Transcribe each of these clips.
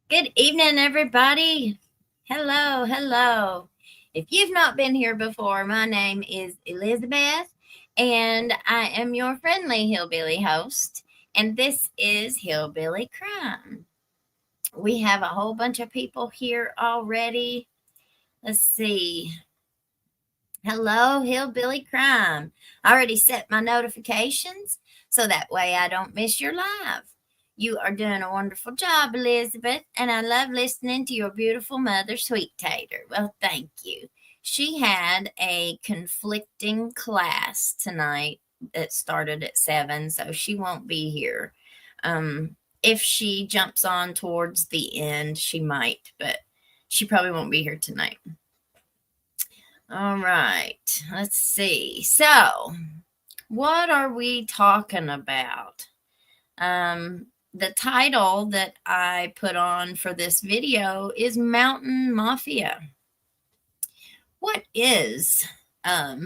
Good evening, everybody. Hello, hello. If you've not been here before, my name is Elizabeth, and I am your friendly hillbilly host. And this is Hillbilly Crime. We have a whole bunch of people here already. Let's see. Hello, Hillbilly Crime. I already set my notifications so that way I don't miss your live. You are doing a wonderful job, Elizabeth, and I love listening to your beautiful mother, Sweet Tater. Well, thank you. She had a conflicting class tonight that started at 7, so she won't be here. If she jumps on towards the end, she might, but she probably won't be here tonight. All right, let's see. So, what are we talking about? The title that I put on for this video is Mountain Mafia. What is a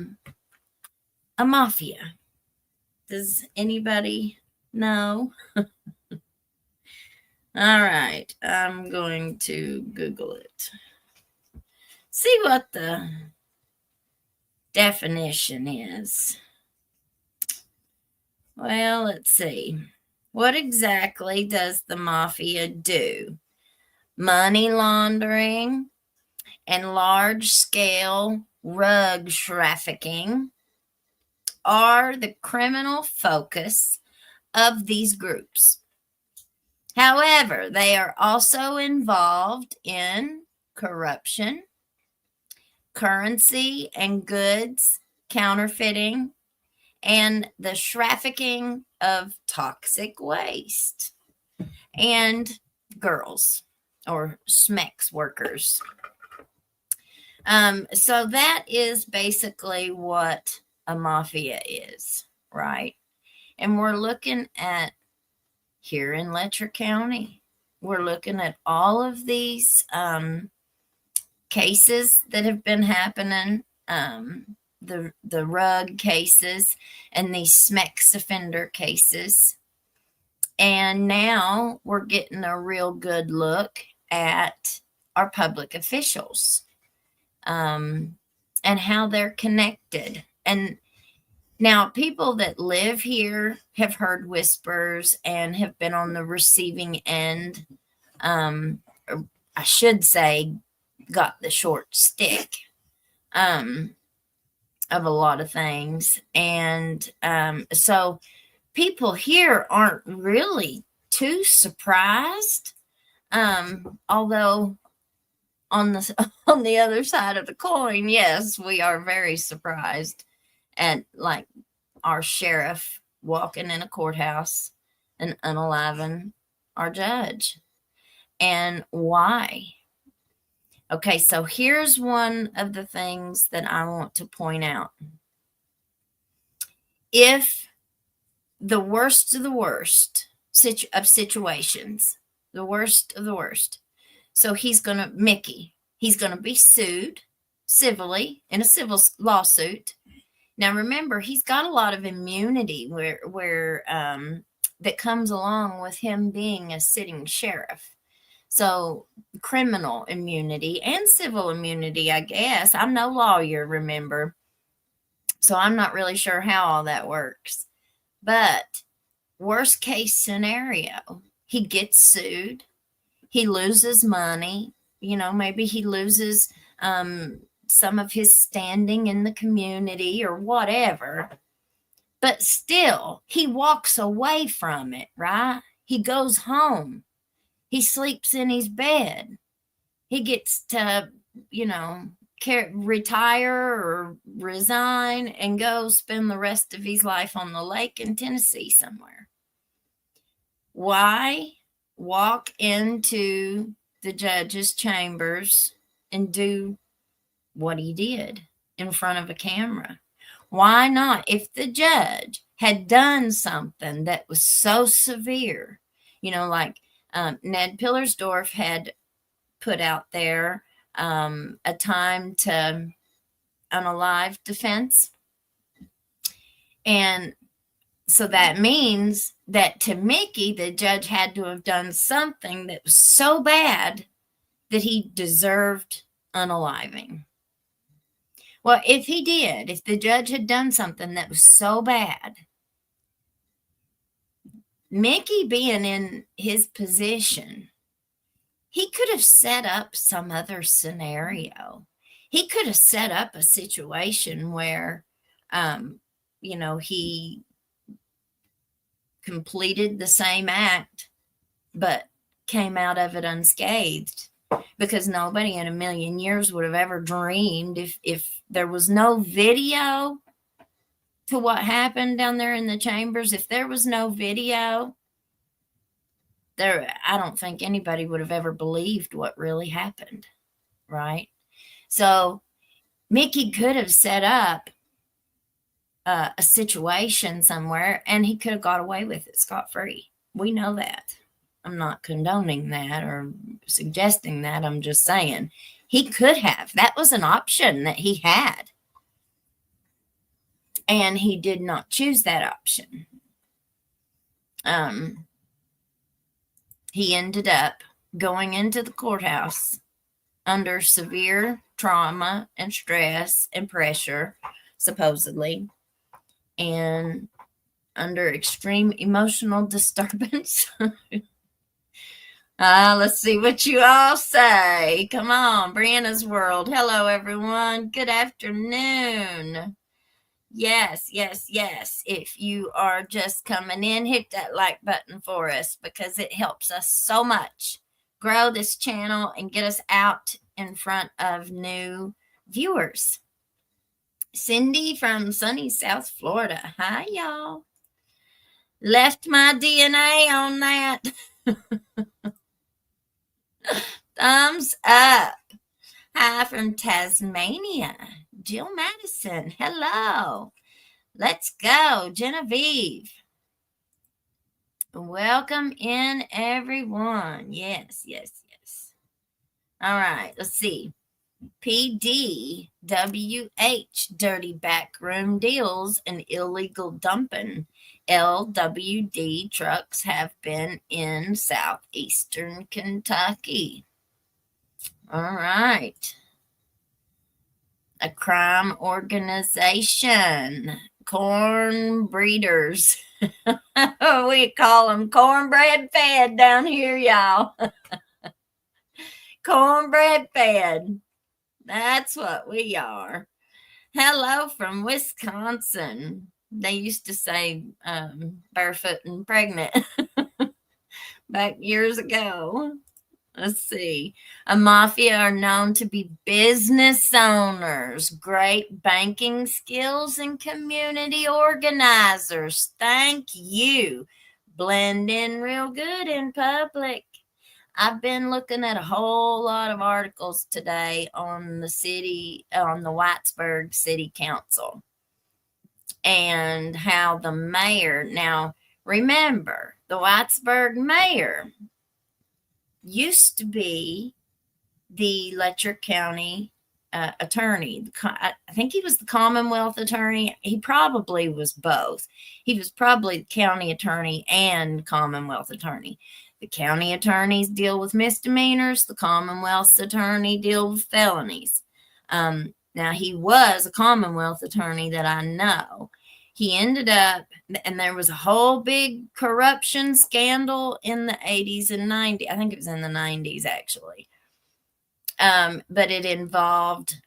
mafia? Does anybody know? All right, I'm going to Google it. See what the definition is. Well, let's see. What exactly does the mafia do? Money laundering and large scale rug trafficking are the criminal focus of these groups. However, they are also involved in corruption, currency and goods counterfeiting, and the trafficking of toxic waste and girls or SMEX workers. So that is basically what a mafia is, right? And we're looking at here in Letcher County, we're looking at all of these cases that have been happening, the rug cases and these SMEX offender cases. And now we're getting a real good look at our public officials and how they're connected. And now people that live here have heard whispers and have been on the receiving end. Or I should say, got the short stick of a lot of things. And so people here aren't really too surprised. Although on the other side of the coin, yes, we are very surprised at like our sheriff walking in a courthouse and unaliving our judge. And why? Okay, so here's one of the things that I want to point out. If the worst of the worst of situations, the worst of the worst. So he's going to, Mickey, he's going to be sued civilly in a civil lawsuit. Now, remember, he's got a lot of immunity where that comes along with him being a sitting sheriff. So criminal immunity and civil immunity, I guess. I'm no lawyer, remember. So I'm not really sure how all that works. But worst case scenario, he gets sued. He loses money. You know, maybe he loses some of his standing in the community or whatever. But still, he walks away from it, right? He goes home. He sleeps in his bed. He gets to, retire or resign and go spend the rest of his life on the lake in Tennessee somewhere. Why walk into the judge's chambers and do what he did in front of a camera? Why not? If the judge had done something that was so severe, like Ned Pillersdorf had put out there a time to unalive defense. And So that means that to Mickey, the judge had to have done something that was so bad that he deserved unaliving. Well, if he did, if the judge had done something that was so bad, Mickey being in his position, he could have set up some other scenario. He could have set up a situation where, he completed the same act, but came out of it unscathed, because nobody in a million years would have ever dreamed, if there was no video to what happened down there in the chambers, if there was no video there, I don't think anybody would have ever believed what really happened, right? So Mickey could have set up a situation somewhere, and he could have got away with it scot-free. We know that. I'm not condoning that or suggesting that. I'm just saying he could have. That was an option that he had. And he did not choose that option. He ended up going into the courthouse under severe trauma and stress and pressure, supposedly, and under extreme emotional disturbance. Let's see what you all say. Come on, Brianna's World. Hello, everyone. Good afternoon. Yes. If you are just coming in, hit that like button for us, because it helps us so much grow this channel and get us out in front of new viewers. Cindy from sunny South Florida. Hi, y'all. Left my DNA on that. Thumbs up. Hi from Tasmania. Jill Madison. Hello. Let's go. Genevieve. Welcome in, everyone. Yes. All right. Let's see. PDWH, dirty backroom deals and illegal dumping. LWD trucks have been in southeastern Kentucky. All right. A crime organization. Corn breeders. We call them cornbread fed down here, y'all. Cornbread fed. That's what we are. Hello from Wisconsin. They used to say barefoot and pregnant back years ago. Let's see. A mafia are known to be business owners, great banking skills, and community organizers. Thank you. Blend in real good in public. I've been looking at a whole lot of articles today on the Whitesburg City Council, and how the mayor, now remember, the Whitesburg mayor used to be the Letcher County attorney. I think he was the Commonwealth attorney. He probably was both. He was probably the county attorney and Commonwealth attorney. The county attorneys deal with misdemeanors. The Commonwealth's attorney deals with felonies. Now, he was a Commonwealth attorney that I know. He ended up, and there was a whole big corruption scandal in the 80s and 90s. I think it was in the 90s, actually. But it involved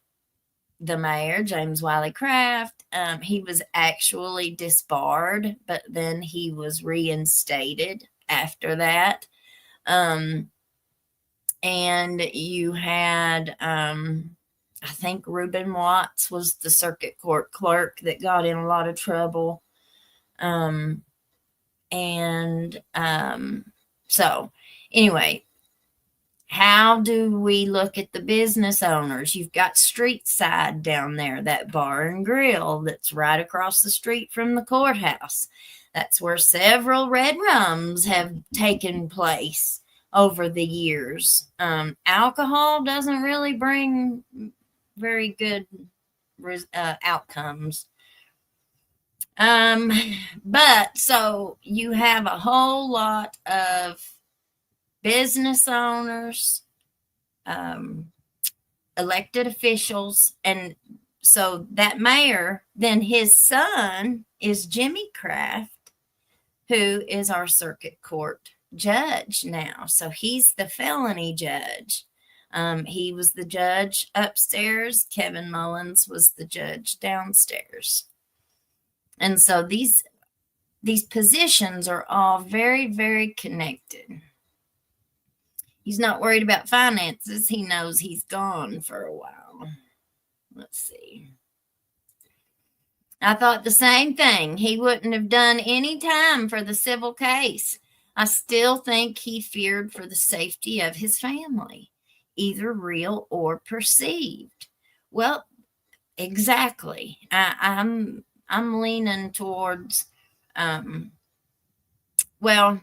the mayor, James Wiley Craft. He was actually disbarred, but then he was reinstated after that. And you had, I think Reuben Watts was the circuit court clerk that got in a lot of trouble. So anyway, how do we look at the business owners? You've got Street Side down there, that bar and grill that's right across the street from the courthouse. That's where several red rums have taken place over the years. Alcohol doesn't really bring very good outcomes. Um, but so you have a whole lot of business owners, um, elected officials, and so that mayor, then his son is Jimmy Craft, who is our circuit court judge now. So he's the felony judge. He was the judge upstairs. Kevin Mullins was the judge downstairs. And so these positions are all very, very connected. He's not worried about finances. He knows he's gone for a while. Let's see. I thought the same thing. He wouldn't have done any time for the civil case. I still think he feared for the safety of his family, either real or perceived. Well, exactly. I'm leaning towards well,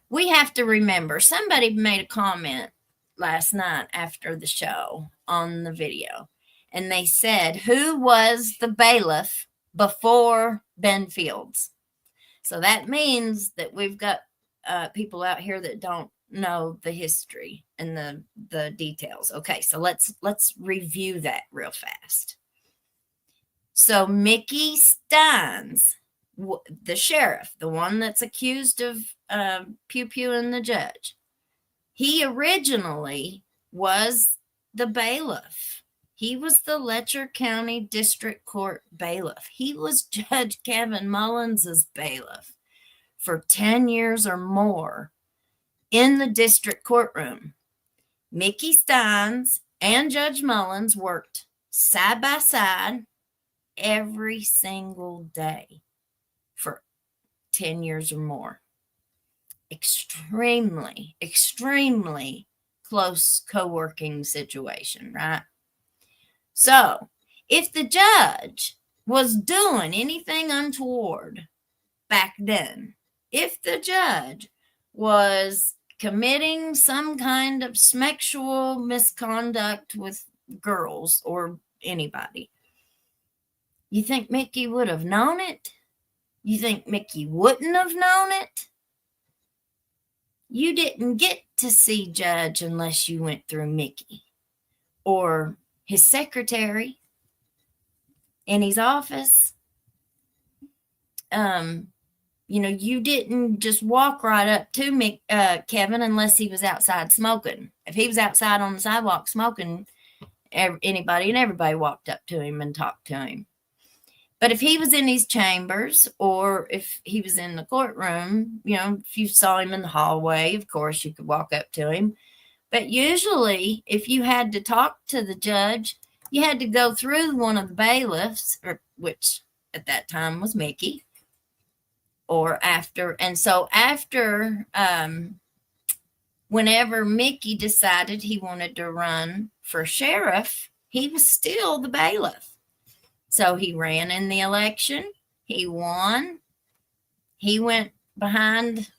we have to remember somebody made a comment last night after the show on the video, and they said, who was the bailiff before Ben Fields? So that means that we've got people out here that don't know the history and the details. Okay, so let's review that real fast. So Mickey Stines, the sheriff, the one that's accused of pew-pewing the judge, he originally was the bailiff. He was the Letcher County District Court bailiff. He was Judge Kevin Mullins' bailiff for 10 years or more in the district courtroom. Mickey Stines and Judge Mullins worked side by side every single day for 10 years or more. Extremely, extremely close co-working situation, right? So if the judge was doing anything untoward back then, if the judge was committing some kind of sexual misconduct with girls or anybody, you think Mickey would have known it? You think Mickey wouldn't have known it? You didn't get to see Judge unless you went through Mickey or his secretary in his office. You didn't just walk right up to Kevin unless he was outside smoking. If he was outside on the sidewalk smoking, anybody and everybody walked up to him and talked to him. But if he was in his chambers or if he was in the courtroom, if you saw him in the hallway, of course, you could walk up to him. But usually, if you had to talk to the judge, you had to go through one of the bailiffs, which at that time was Mickey, or after. And so after, whenever Mickey decided he wanted to run for sheriff, he was still the bailiff. So he ran in the election. He won. He went behind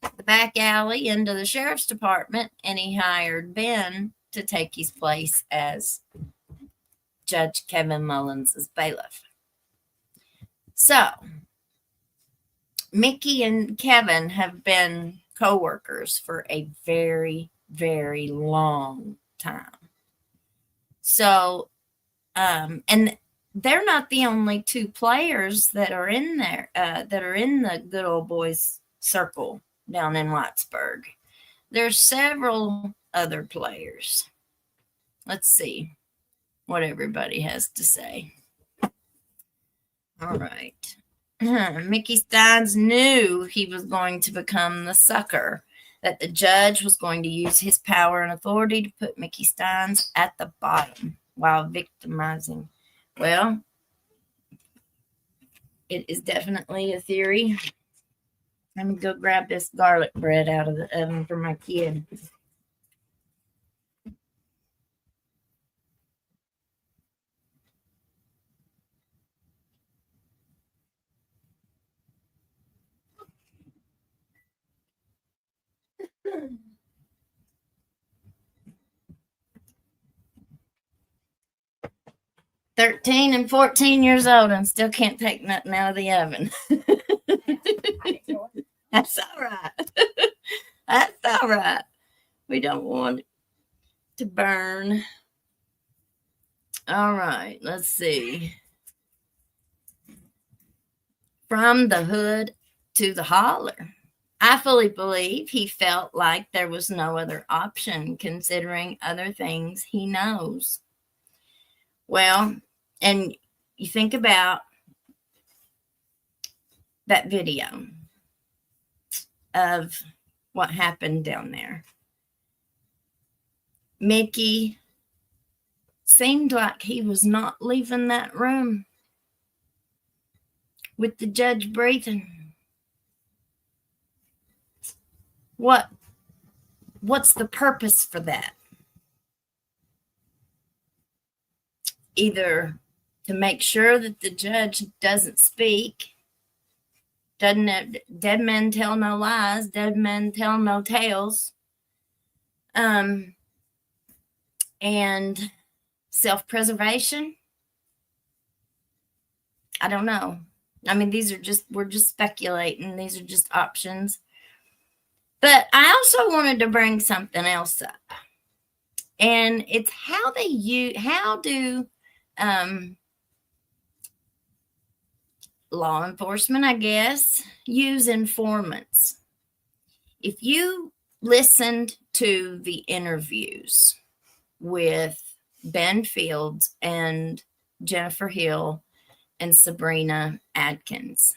the back alley into the sheriff's department, and he hired Ben to take his place as Judge Kevin Mullins' bailiff. So Mickey and Kevin have been co-workers for a very, very long time. So, and they're not the only two players that are in there, that are in the good old boys circle down in Whitesburg. There's several other players. Let's see what everybody has to say. All right. Mickey Stines knew he was going to become the sucker, that the judge was going to use his power and authority to put Mickey Stines at the bottom while victimizing. Well, it is definitely a theory. Let me go grab this garlic bread out of the oven for my kid. 13 and 14 years old and still can't take nothing out of the oven. That's all right. That's all right. We don't want it to burn. All right, let's see. From the hood to the holler. I fully believe he felt like there was no other option considering other things he knows. Well, and you think about that video of what happened down there. Mickey seemed like he was not leaving that room with the judge breathing. What's the purpose for that? Either to make sure that the judge doesn't speak, dead men tell no lies, dead men tell no tales, and self-preservation. I don't know. I mean, we're just speculating. These are just options. But I also wanted to bring something else up. And it's how do law enforcement, I guess, use informants. If you listened to the interviews with Ben Fields and Jennifer Hill and Sabrina Adkins,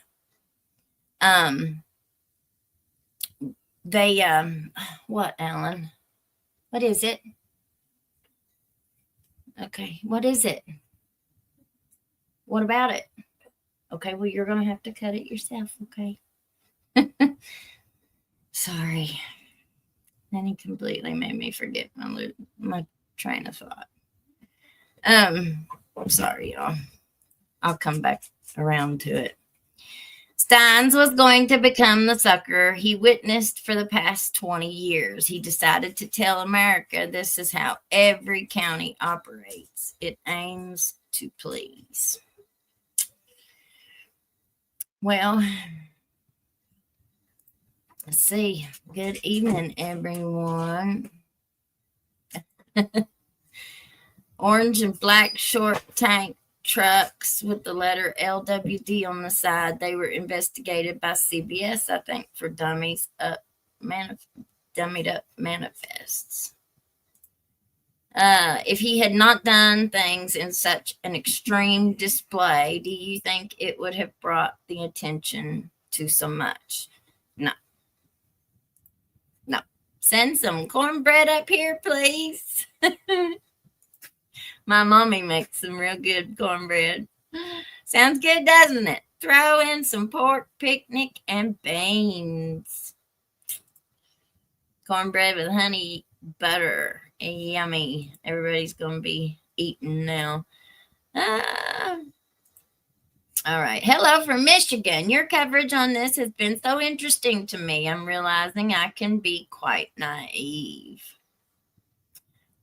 they what, Alan? What is it? Okay, what is it? What about it? Okay, well, you're going to have to cut it yourself, okay? Sorry. Then he completely made me forget my train of thought. I'm sorry, y'all. I'll come back around to it. Stines was going to become the sucker he witnessed for the past 20 years. He decided to tell America this is how every county operates. It aims to please. Well, let's see. Good evening, everyone. Orange and black short tank trucks with the letter LWD on the side. They were investigated by CBS, I think, for dummied up manifests. If he had not done things in such an extreme display, do you think it would have brought the attention to so much? No. Send some cornbread up here, please. My mommy makes some real good cornbread. Sounds good, doesn't it? Throw in some pork, picnic, and beans. Cornbread with honey butter. Yummy. Everybody's going to be eating now. All right. Hello from Michigan. Your coverage on this has been so interesting to me. I'm realizing I can be quite naive.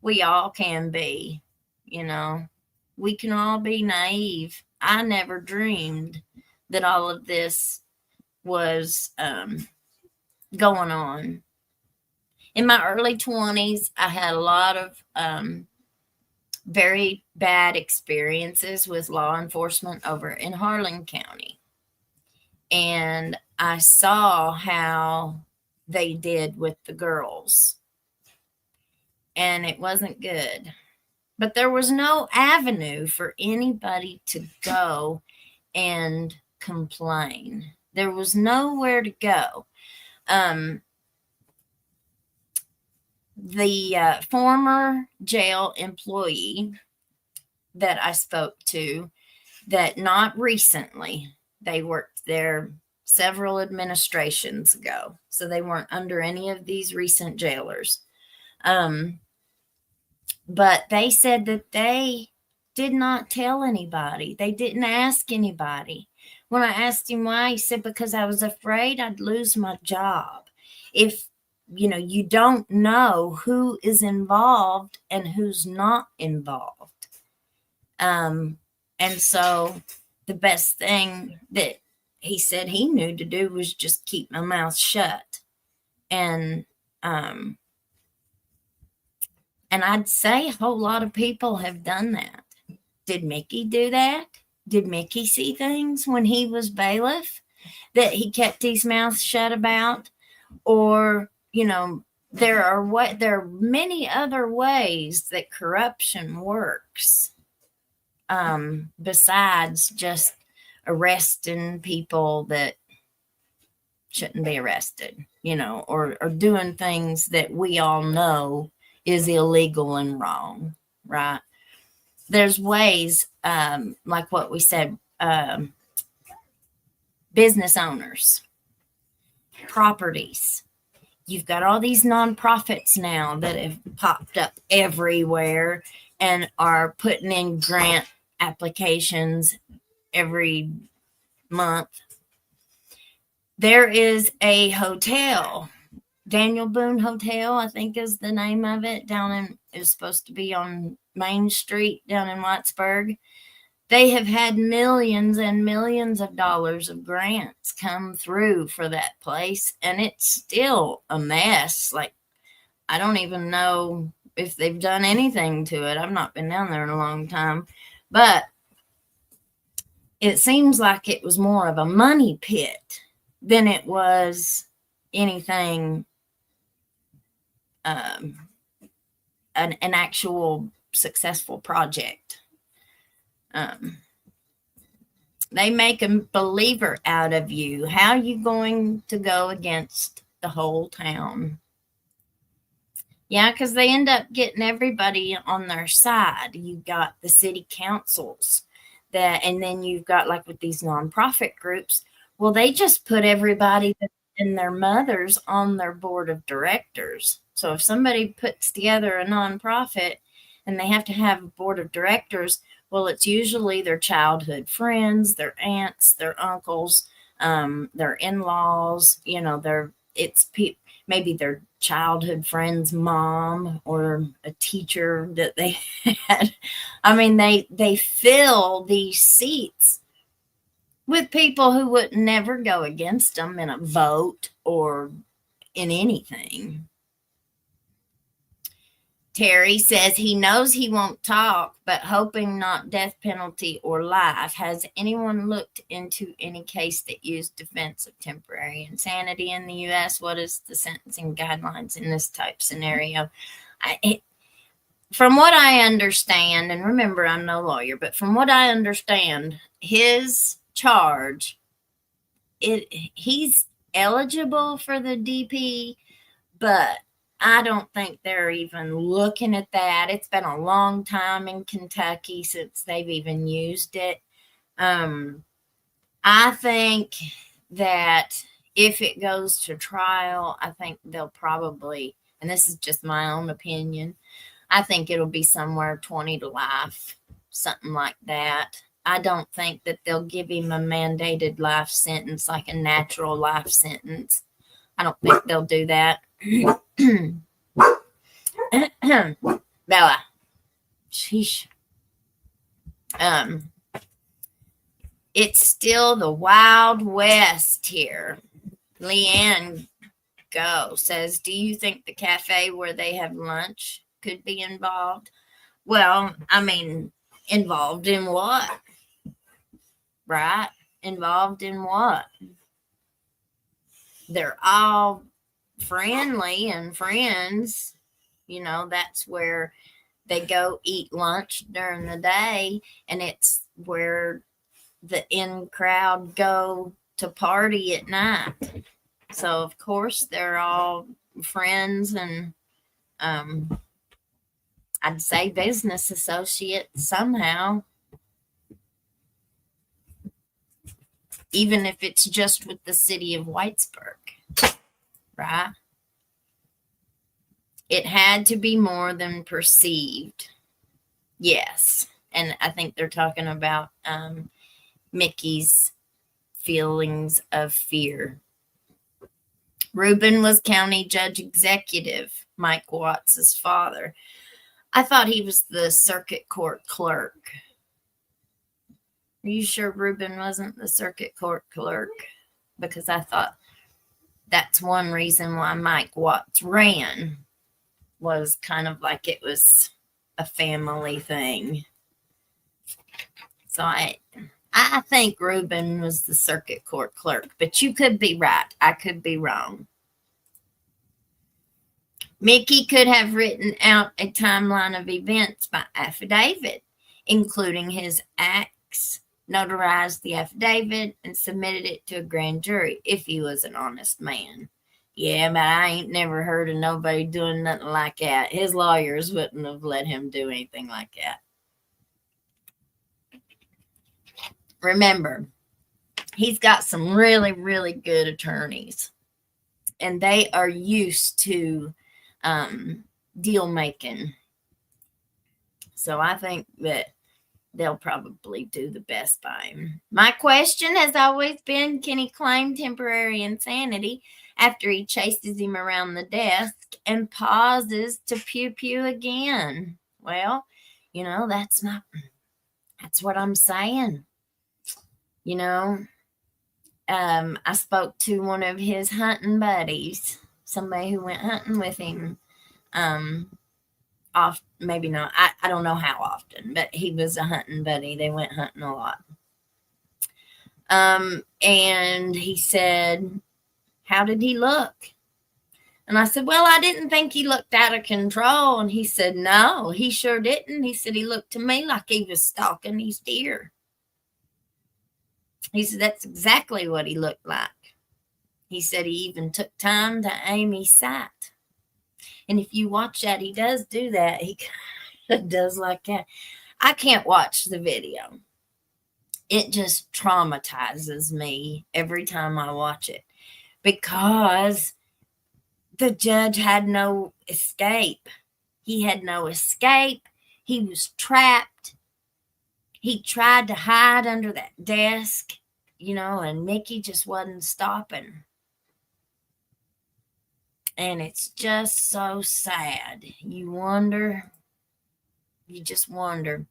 We all can be. You know, we can all be naive. I never dreamed that all of this was going on. In my early 20s, I had a lot of very bad experiences with law enforcement over in Harlan County. And I saw how they did with the girls. And it wasn't good. But there was no avenue for anybody to go and complain. There was nowhere to go. The former jail employee that I spoke to, that not recently, they worked there several administrations ago, so they weren't under any of these recent jailers. But they said that they did not tell anybody. They didn't ask anybody. When I asked him why, he said, because I was afraid I'd lose my job. If, you don't know who is involved and who's not involved. And so the best thing that he said he knew to do was just keep my mouth shut. And I'd say a whole lot of people have done that. Did Mickey do that? Did Mickey see things when he was bailiff that he kept his mouth shut about? Or, there are many other ways that corruption works, besides just arresting people that shouldn't be arrested, or doing things that we all know is illegal and wrong, right? There's ways, like what we said, business owners, properties. You've got all these nonprofits now that have popped up everywhere and are putting in grant applications every month. There is a hotel, Daniel Boone Hotel, I think is the name of it, is supposed to be on Main Street down in Whitesburg. They have had millions and millions of dollars of grants come through for that place, and it's still a mess. Like, I don't even know if they've done anything to it. I've not been down there in a long time, but it seems like it was more of a money pit than it was anything, an actual successful project. They make a believer out of you. How are you going to go against the whole town? Yeah, because they end up getting everybody on their side. You've got the city councils and then you've got, like, with these nonprofit groups, well, they just put everybody and their mothers on their board of directors. So if somebody puts together a nonprofit and they have to have a board of directors, well, it's usually their childhood friends, their aunts, their uncles, their in-laws, maybe their childhood friend's mom or a teacher that they had. I mean, they fill these seats with people who would never go against them in a vote or in anything. Terry says he knows he won't talk, but hoping not death penalty or life. Has anyone looked into any case that used defense of temporary insanity in the U.S.? What is the sentencing guidelines in this type scenario? From what I understand, and remember, I'm no lawyer, but from what I understand, his charge, he's eligible for the DP, but I don't think they're even looking at that. It's been a long time in Kentucky since they've even used it. I think that if it goes to trial, I think they'll probably, and this is just my own opinion, I think it'll be somewhere 20 to life, something like that. I don't think that they'll give him a mandated life sentence, like a natural life sentence. I don't think they'll do that. Bella. Sheesh. It's still the Wild West here. Leanne says, do you think the cafe where they have lunch could be involved? Well, I mean, involved in what? Right? Involved in what? They're all friendly and friends. That's where they go eat lunch during the day, and it's where the in crowd go to party at night. So of course they're all friends and I'd say business associates somehow, even if it's just with the city of Whitesburg, right? It had to be more than perceived. Yes. And I think they're talking about Mickey's feelings of fear. Reuben was county judge executive, Mike Watts's father. I thought he was the circuit court clerk. Are you sure Reuben wasn't the circuit court clerk? Because I thought that's one reason why Mike Watts ran, was kind of like it was a family thing. So I think Reuben was the circuit court clerk, but you could be right. I could be wrong. Mickey could have written out a timeline of events by affidavit, including his acts, notarized the affidavit, and submitted it to a grand jury if he was an honest man. Yeah, but I ain't never heard of nobody doing nothing like that. His lawyers wouldn't have let him do anything like that. Remember, he's got some really, really good attorneys, and they are used to deal making. So I think that they'll probably do the best by him. My question has always been, can he claim temporary insanity after he chases him around the desk and pauses to pew pew again? Well, that's what I'm saying. I spoke to one of his hunting buddies, somebody who went hunting with him. Maybe not. I don't know how often, but he was a hunting buddy. They went hunting a lot. And he said, how did he look? And I said, well, I didn't think he looked out of control. And he said, no, he sure didn't. He said, he looked to me like he was stalking these deer. He said, that's exactly what he looked like. He said he even took time to aim his sight. And if you watch that, he does do that. He does like that. I can't watch the video. It just traumatizes me every time I watch it, because the judge had no escape. He had no escape. He was trapped. He tried to hide under that desk, and Mickey just wasn't stopping. And it's just so sad. You just wonder.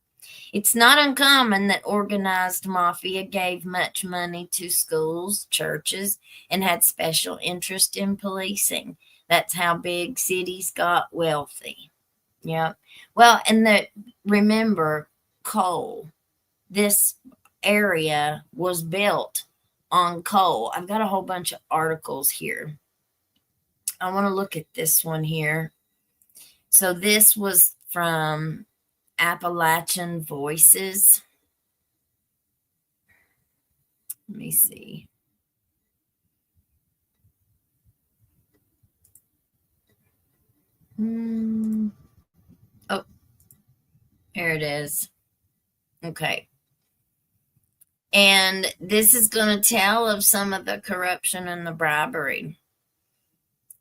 It's not uncommon that organized mafia gave much money to schools, churches, and had special interest in policing. That's how big cities got wealthy. Yeah. Well, and remember, coal. This area was built on coal. I've got a whole bunch of articles here. I want to look at this one here. So this was from Appalachian Voices. Let me see. Oh, here it is. Okay. And this is going to tell of some of the corruption and the bribery.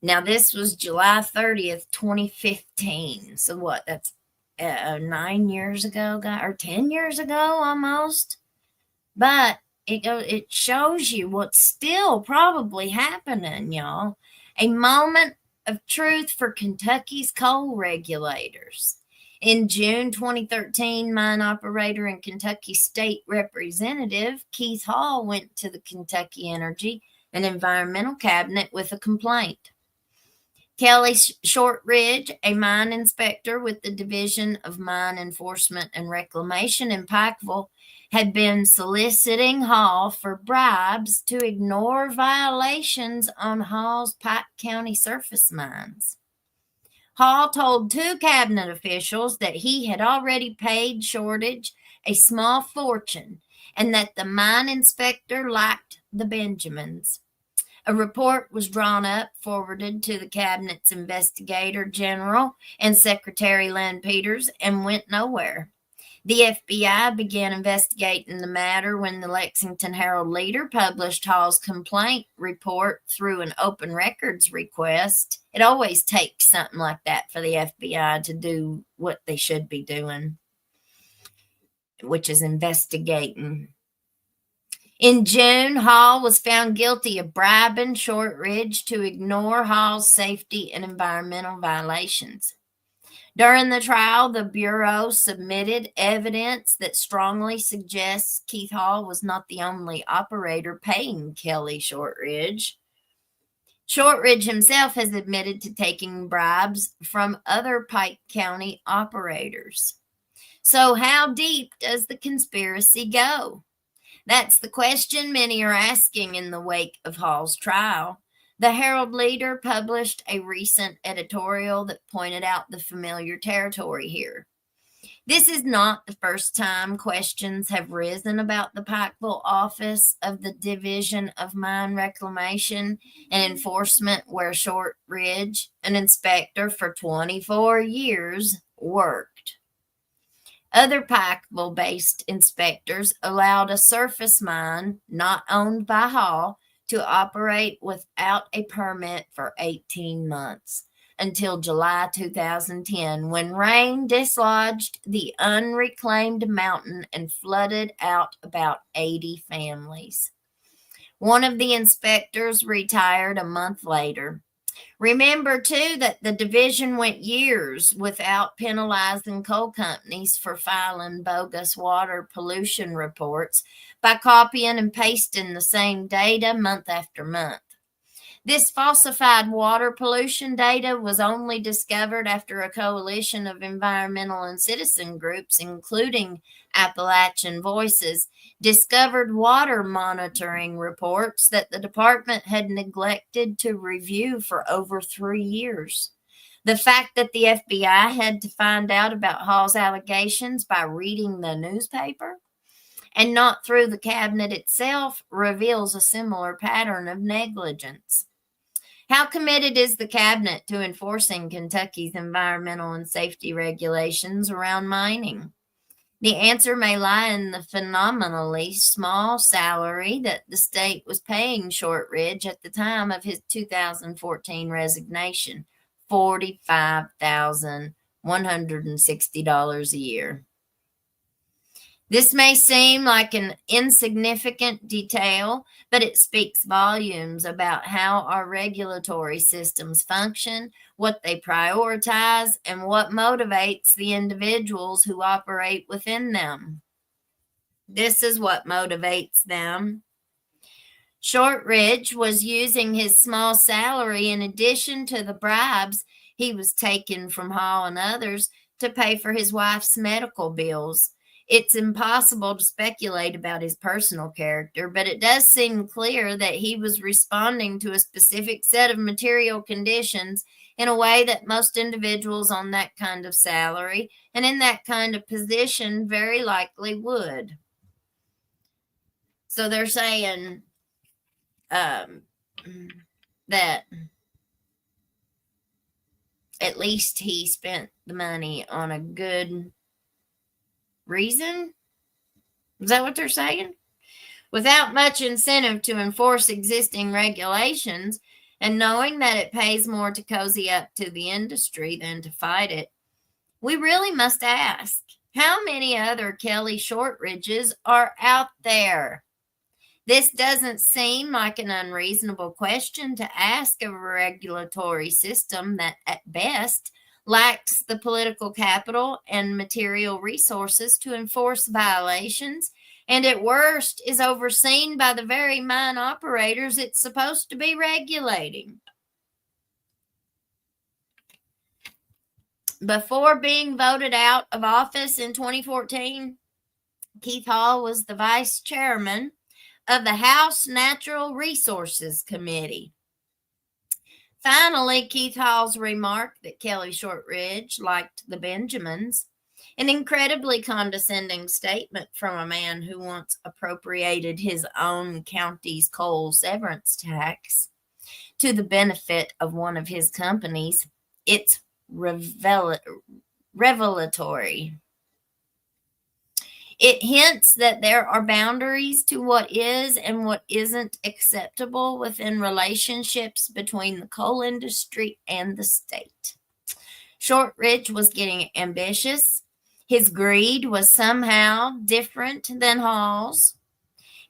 Now, this was July 30th, 2015. So what? That's 9 years ago, or 10 years ago almost. But it shows you what's still probably happening, y'all. A moment of truth for Kentucky's coal regulators. In June 2013, mine operator and Kentucky State Representative Keith Hall went to the Kentucky Energy and Environmental Cabinet with a complaint. Kelly Shortridge, a mine inspector with the Division of Mine Enforcement and Reclamation in Pikeville, had been soliciting Hall for bribes to ignore violations on Hall's Pike County surface mines. Hall told two cabinet officials that he had already paid Shortridge a small fortune and that the mine inspector liked the Benjamins. A report was drawn up, forwarded to the cabinet's investigator general and Secretary Len Peters, and went nowhere. The FBI began investigating the matter when the Lexington Herald-Leader published Hall's complaint report through an open records request. It always takes something like that for the FBI to do what they should be doing, which is investigating. In June, Hall was found guilty of bribing Shortridge to ignore Hall's safety and environmental violations. During the trial, the Bureau submitted evidence that strongly suggests Keith Hall was not the only operator paying Kelly Shortridge. Shortridge himself has admitted to taking bribes from other Pike County operators. So, how deep does the conspiracy go? That's the question many are asking in the wake of Hall's trial. The Herald Leader published a recent editorial that pointed out the familiar territory here. This is not the first time questions have risen about the Pikeville office of the Division of Mine Reclamation and Enforcement, where Shortridge, an inspector for 24 years, worked. Other Pikeville-based inspectors allowed a surface mine not owned by Hall to operate without a permit for 18 months until July 2010, when rain dislodged the unreclaimed mountain and flooded out about 80 families. One of the inspectors retired a month later. Remember, too, that the division went years without penalizing coal companies for filing bogus water pollution reports by copying and pasting the same data month after month. This falsified water pollution data was only discovered after a coalition of environmental and citizen groups, including Appalachian Voices, discovered water monitoring reports that the department had neglected to review for over 3 years. The fact that the FBI had to find out about Hall's allegations by reading the newspaper and not through the cabinet itself reveals a similar pattern of negligence. How committed is the cabinet to enforcing Kentucky's environmental and safety regulations around mining? The answer may lie in the phenomenally small salary that the state was paying Shortridge at the time of his 2014 resignation, $45,160 a year. This may seem like an insignificant detail, but it speaks volumes about how our regulatory systems function, what they prioritize, and what motivates the individuals who operate within them. This is what motivates them. Shortridge was using his small salary in addition to the bribes he was taking from Hall and others to pay for his wife's medical bills. It's impossible to speculate about his personal character, but it does seem clear that he was responding to a specific set of material conditions in a way that most individuals on that kind of salary and in that kind of position very likely would. So they're saying that at least he spent the money on a good reason? Is that what they're saying? Without much incentive to enforce existing regulations and knowing that it pays more to cozy up to the industry than to fight it, we really must ask, how many other Kelly Shortridges are out there? This doesn't seem like an unreasonable question to ask of a regulatory system that, at best, lacks the political capital and material resources to enforce violations, and at worst is overseen by the very mine operators it's supposed to be regulating. Before being voted out of office in 2014, Keith Hall was the vice chairman of the House Natural Resources Committee. Finally, Keith Hall's remark that Kelly Shortridge liked the Benjamins, an incredibly condescending statement from a man who once appropriated his own county's coal severance tax to the benefit of one of his companies. It's revelatory. It hints that there are boundaries to what is and what isn't acceptable within relationships between the coal industry and the state. Shortridge was getting ambitious. His greed was somehow different than Hall's.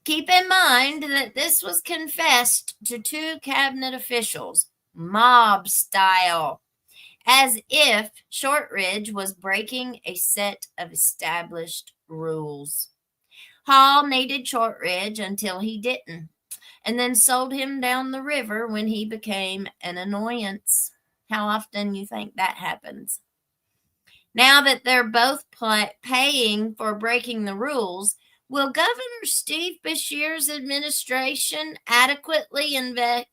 Keep in mind that this was confessed to 2 cabinet officials, mob style, as if Shortridge was breaking a set of established rules. Hall needed Shortridge until he didn't, and then sold him down the river when he became an annoyance. How often you think that happens? Now that they're both paying for breaking the rules, will Governor Steve Beshear's administration adequately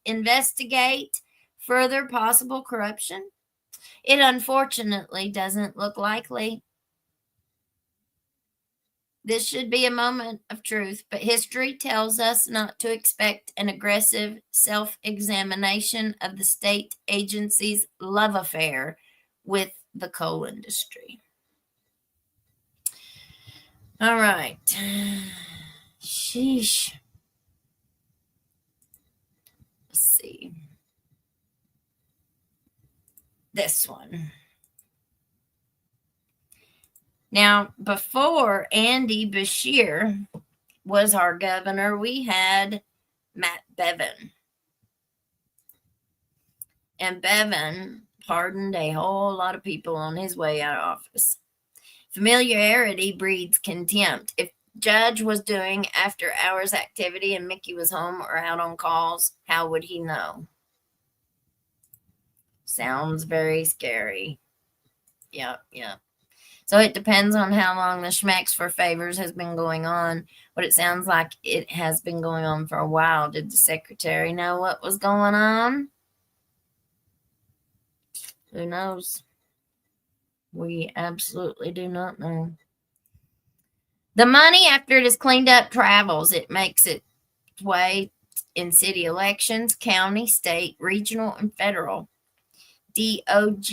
investigate further possible corruption? It unfortunately doesn't look likely. This should be a moment of truth, but history tells us not to expect an aggressive self examination of the state agency's love affair with the coal industry. All right. Sheesh. Let's see. This one. Now, before Andy Beshear was our governor, we had Matt Bevin. And Bevin pardoned a whole lot of people on his way out of office. Familiarity breeds contempt. If Judge was doing after hours activity and Mickey was home or out on calls, how would he know? Sounds very scary. Yep. So it depends on how long the schmecks for favors has been going on. But it sounds like it has been going on for a while. Did the secretary know what was going on? Who knows? We absolutely do not know. The money, after it is cleaned up, travels. It makes its way in city elections, county, state, regional, and federal. DOGE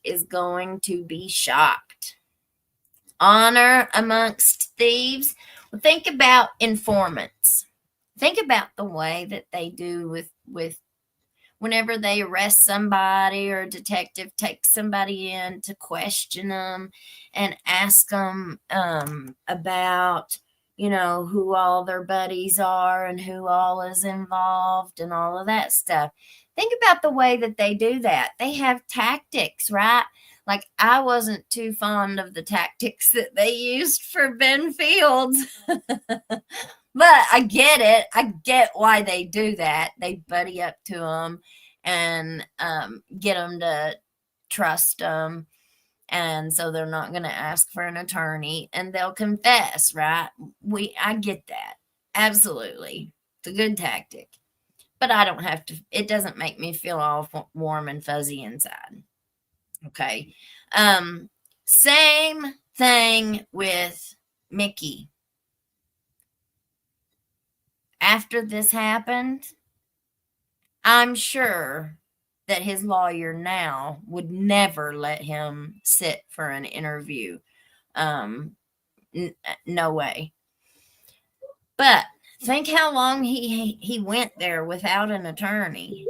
is going to be shocked. Honor amongst thieves. Well, think about informants. Think about the way that they do with whenever they arrest somebody or a detective takes somebody in to question them and ask them about, who all their buddies are and who all is involved and all of that stuff. Think about the way that they do that. They have tactics, right? Like, I wasn't too fond of the tactics that they used for Ben Fields. But I get it. I get why they do that. They buddy up to them and get them to trust them. And so they're not going to ask for an attorney and they'll confess, right? I get that. Absolutely. It's a good tactic. But I don't have to, it doesn't make me feel all warm and fuzzy inside. Okay. Same thing with Mickey. After this happened, I'm sure that his lawyer now would never let him sit for an interview. No way. But think how long he went there without an attorney.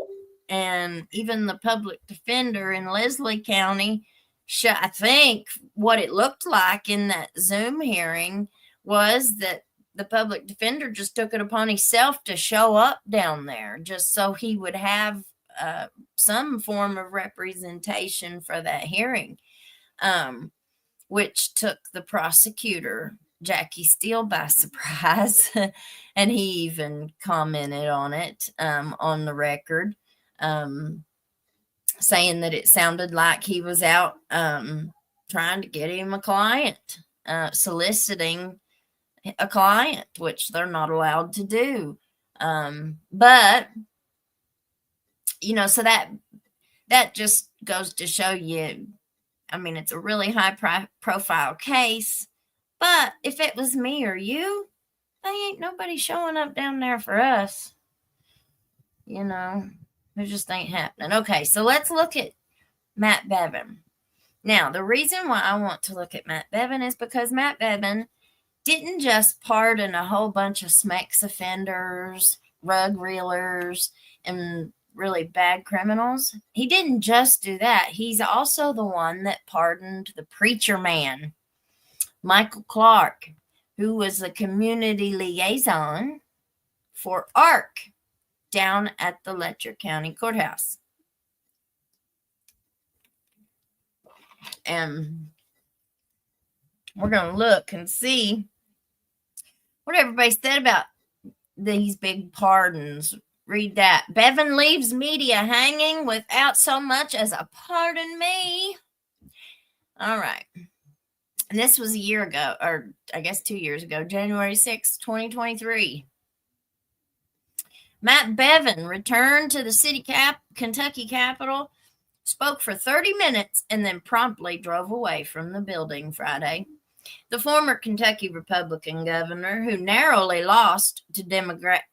And even the public defender in Leslie County, I think what it looked like in that Zoom hearing was that the public defender just took it upon himself to show up down there just so he would have some form of representation for that hearing, which took the prosecutor, Jackie Steele, by surprise. And he even commented on it on the record, saying that it sounded like he was out trying to get him a client, soliciting a client, which they're not allowed to do. But, so that just goes to show you, I mean, it's a really high profile case, but if it was me or you, they ain't nobody showing up down there for us. It just ain't happening. Okay, so let's look at Matt Bevin. Now, the reason why I want to look at Matt Bevin is because Matt Bevin didn't just pardon a whole bunch of SMEX offenders, rug reelers, and really bad criminals. He didn't just do that. He's also the one that pardoned the preacher man, Michael Clark, who was the community liaison for ARC down at the Letcher County Courthouse. And we're going to look and see what everybody said about these big pardons. Read that. Bevin leaves media hanging without so much as a pardon me. All right. And this was a year ago, or I guess 2 years ago, January 6, 2023. Matt Bevin returned to the Kentucky Capitol, spoke for 30 minutes, and then promptly drove away from the building Friday. The former Kentucky Republican governor, who narrowly lost to Democrat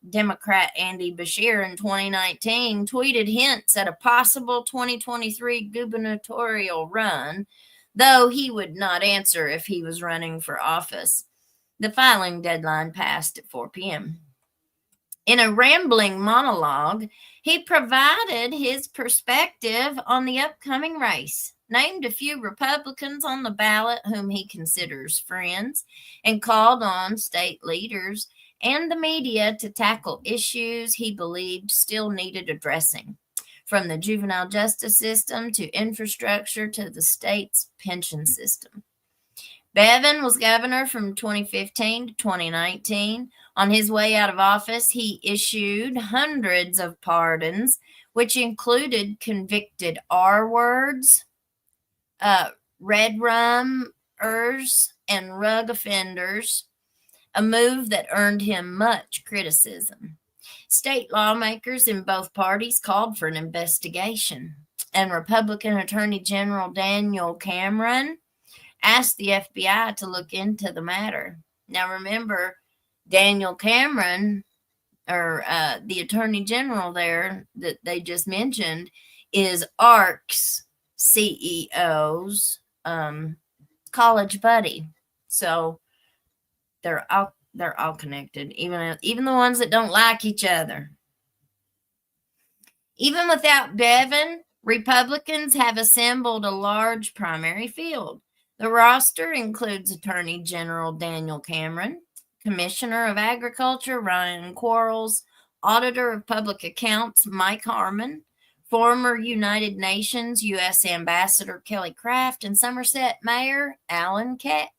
Andy Beshear in 2019, tweeted hints at a possible 2023 gubernatorial run, though he would not answer if he was running for office. The filing deadline passed at 4 p.m. In a rambling monologue, he provided his perspective on the upcoming race, named a few Republicans on the ballot whom he considers friends, and called on state leaders and the media to tackle issues he believed still needed addressing, from the juvenile justice system to infrastructure to the state's pension system. Bevin was governor from 2015 to 2019. On his way out of office, he issued hundreds of pardons, which included convicted R-words, red rummers, and rug offenders, a move that earned him much criticism. State lawmakers in both parties called for an investigation, and Republican Attorney General Daniel Cameron asked the FBI to look into the matter. Now, remember, Daniel Cameron, or the Attorney General there that they just mentioned, is ARC's CEO's college buddy. So they're all connected, even the ones that don't like each other. Even without Bevin, Republicans have assembled a large primary field. The roster includes Attorney General Daniel Cameron, Commissioner of Agriculture Ryan Quarles, Auditor of Public Accounts Mike Harmon, former United Nations U.S. Ambassador Kelly Craft, and Somerset Mayor Alan Keck.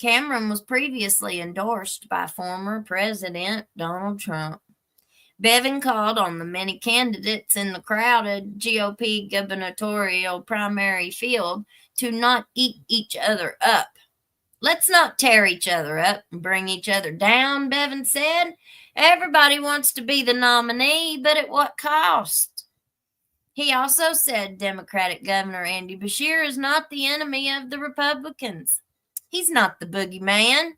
Cameron was previously endorsed by former President Donald Trump. Bevin called on the many candidates in the crowded GOP gubernatorial primary field to not eat each other up. Let's not tear each other up and bring each other down, Bevin said. Everybody wants to be the nominee, but at what cost? He also said Democratic Governor Andy Beshear is not the enemy of the Republicans. He's not the boogeyman.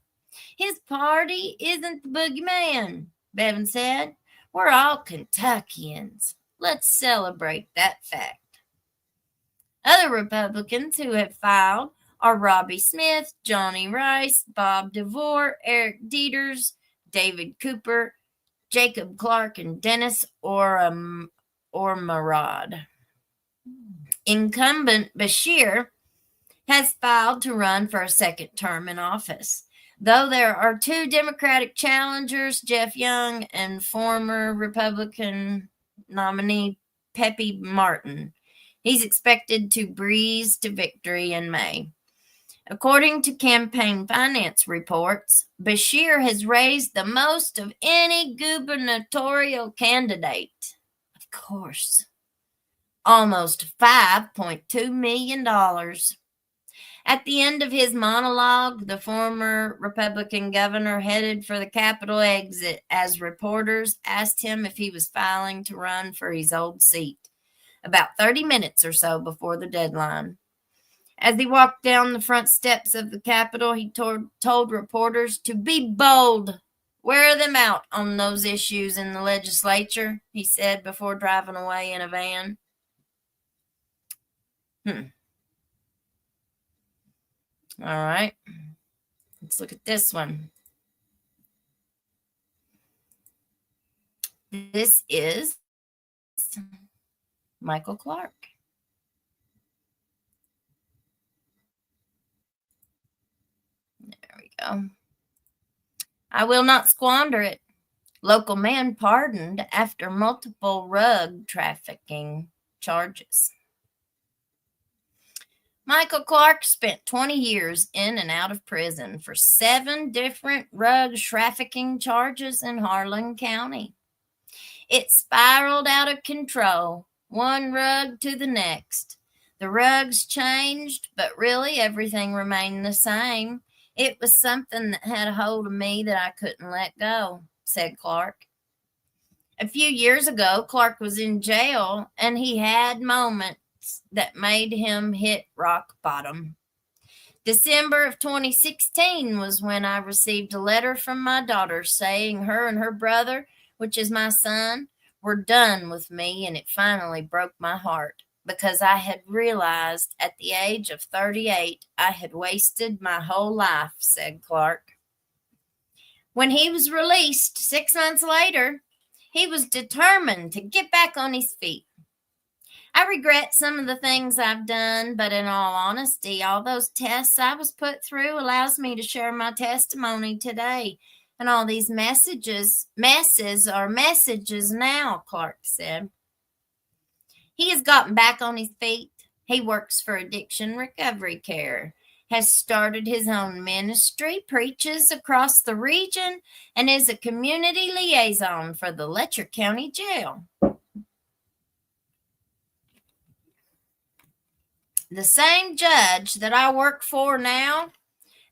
His party isn't the boogeyman, Bevin said. We're all Kentuckians. Let's celebrate that fact. Other Republicans who have filed are Robbie Smith, Johnny Rice, Bob DeVore, Eric Dieters, David Cooper, Jacob Clark, and Dennis Ormerod. Incumbent Beshear has filed to run for a second term in office, though there are two Democratic challengers, Jeff Young and former Republican nominee Pepe Martin. He's expected to breeze to victory in May. According to campaign finance reports, Beshear has raised the most of any gubernatorial candidate. Of course, almost $5.2 million. At the end of his monologue, the former Republican governor headed for the Capitol exit as reporters asked him if he was filing to run for his old seat, about 30 minutes or so before the deadline. As he walked down the front steps of the Capitol, he told reporters to be bold, wear them out on those issues in the legislature, he said before driving away in a van. All right, let's look at this one. This is Michael Clark. There we go. I will not squander it. Local man pardoned after multiple rug trafficking charges. Michael Clark spent 20 years in and out of prison for 7 different rug trafficking charges in Harlan County. It spiraled out of control, one rug to the next. The rugs changed, but really everything remained the same. It was something that had a hold of me that I couldn't let go, said Clark. A few years ago, Clark was in jail, and he had moments that made him hit rock bottom. December of 2016 was when I received a letter from my daughter saying her and her brother, which is my son, were done with me, and it finally broke my heart because I had realized at the age of 38 I had wasted my whole life, said Clark. When he was released 6 months later, he was determined to get back on his feet. I regret some of the things I've done, but in all honesty, all those tests I was put through allows me to share my testimony today. And all these messes are messages now, Clark said. He has gotten back on his feet. He works for Addiction Recovery Care, has started his own ministry, preaches across the region, and is a community liaison for the Letcher County Jail. The same judge that I work for now,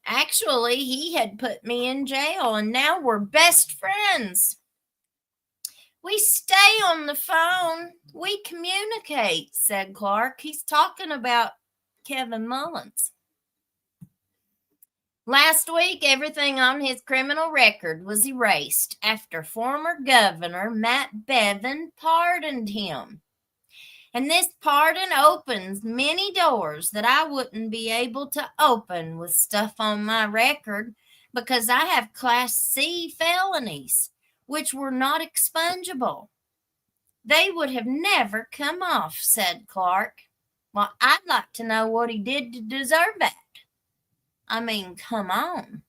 actually, he had put me in jail, and now we're best friends. We stay on the phone. We communicate, said Clark. He's talking about Kevin Mullins. Last week, everything on his criminal record was erased after former Governor Matt Bevin pardoned him. And this pardon opens many doors that I wouldn't be able to open with stuff on my record because I have Class C felonies, which were not expungible. They would have never come off, said Clark. Well, I'd like to know what he did to deserve that. I mean, come on.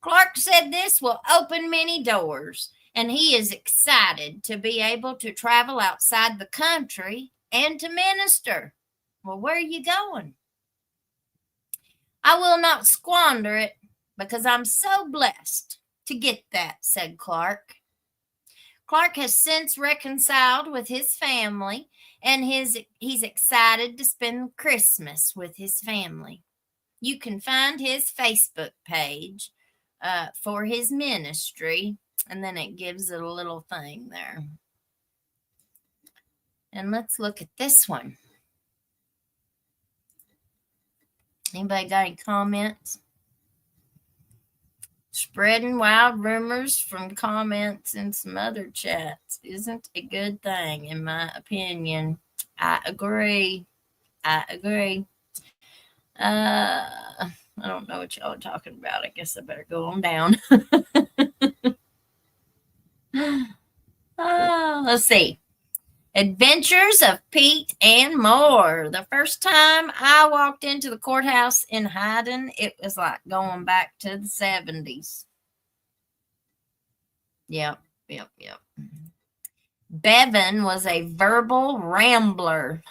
Clark said this will open many doors, and he is excited to be able to travel outside the country and to minister. Well, where are you going? I will not squander it because I'm so blessed to get that, said Clark. Clark has since reconciled with his family, and he's excited to spend Christmas with his family. You can find his Facebook page for his ministry, and then it gives it a little thing there. And let's look at this one. Anybody got any comments? Spreading wild rumors from comments and some other chats isn't a good thing, in my opinion. I agree. I don't know what y'all are talking about. I guess I better go on down. Let's see. Adventures of Pete and more. The first time I walked into the courthouse in Hyden, it was like going back to the 70s. Yep. Bevan was a verbal rambler.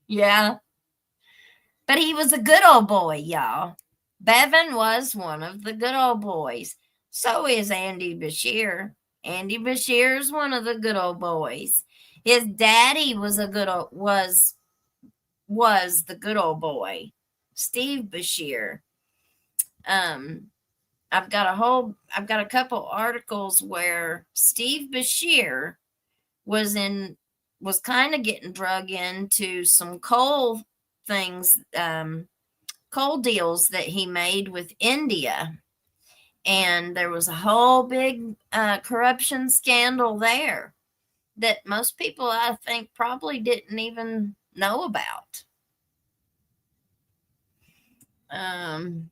Yeah. But he was a good old boy, y'all. Bevan was one of the good old boys. So is Andy Bashir. Andy Bashir is one of the good old boys. His daddy was the good old boy, Steve Bashir. I've got a couple articles where Steve Bashir was kind of getting drug into some coal things, coal deals that he made with India. And there was a whole big corruption scandal there that most people, I think, probably didn't even know about. All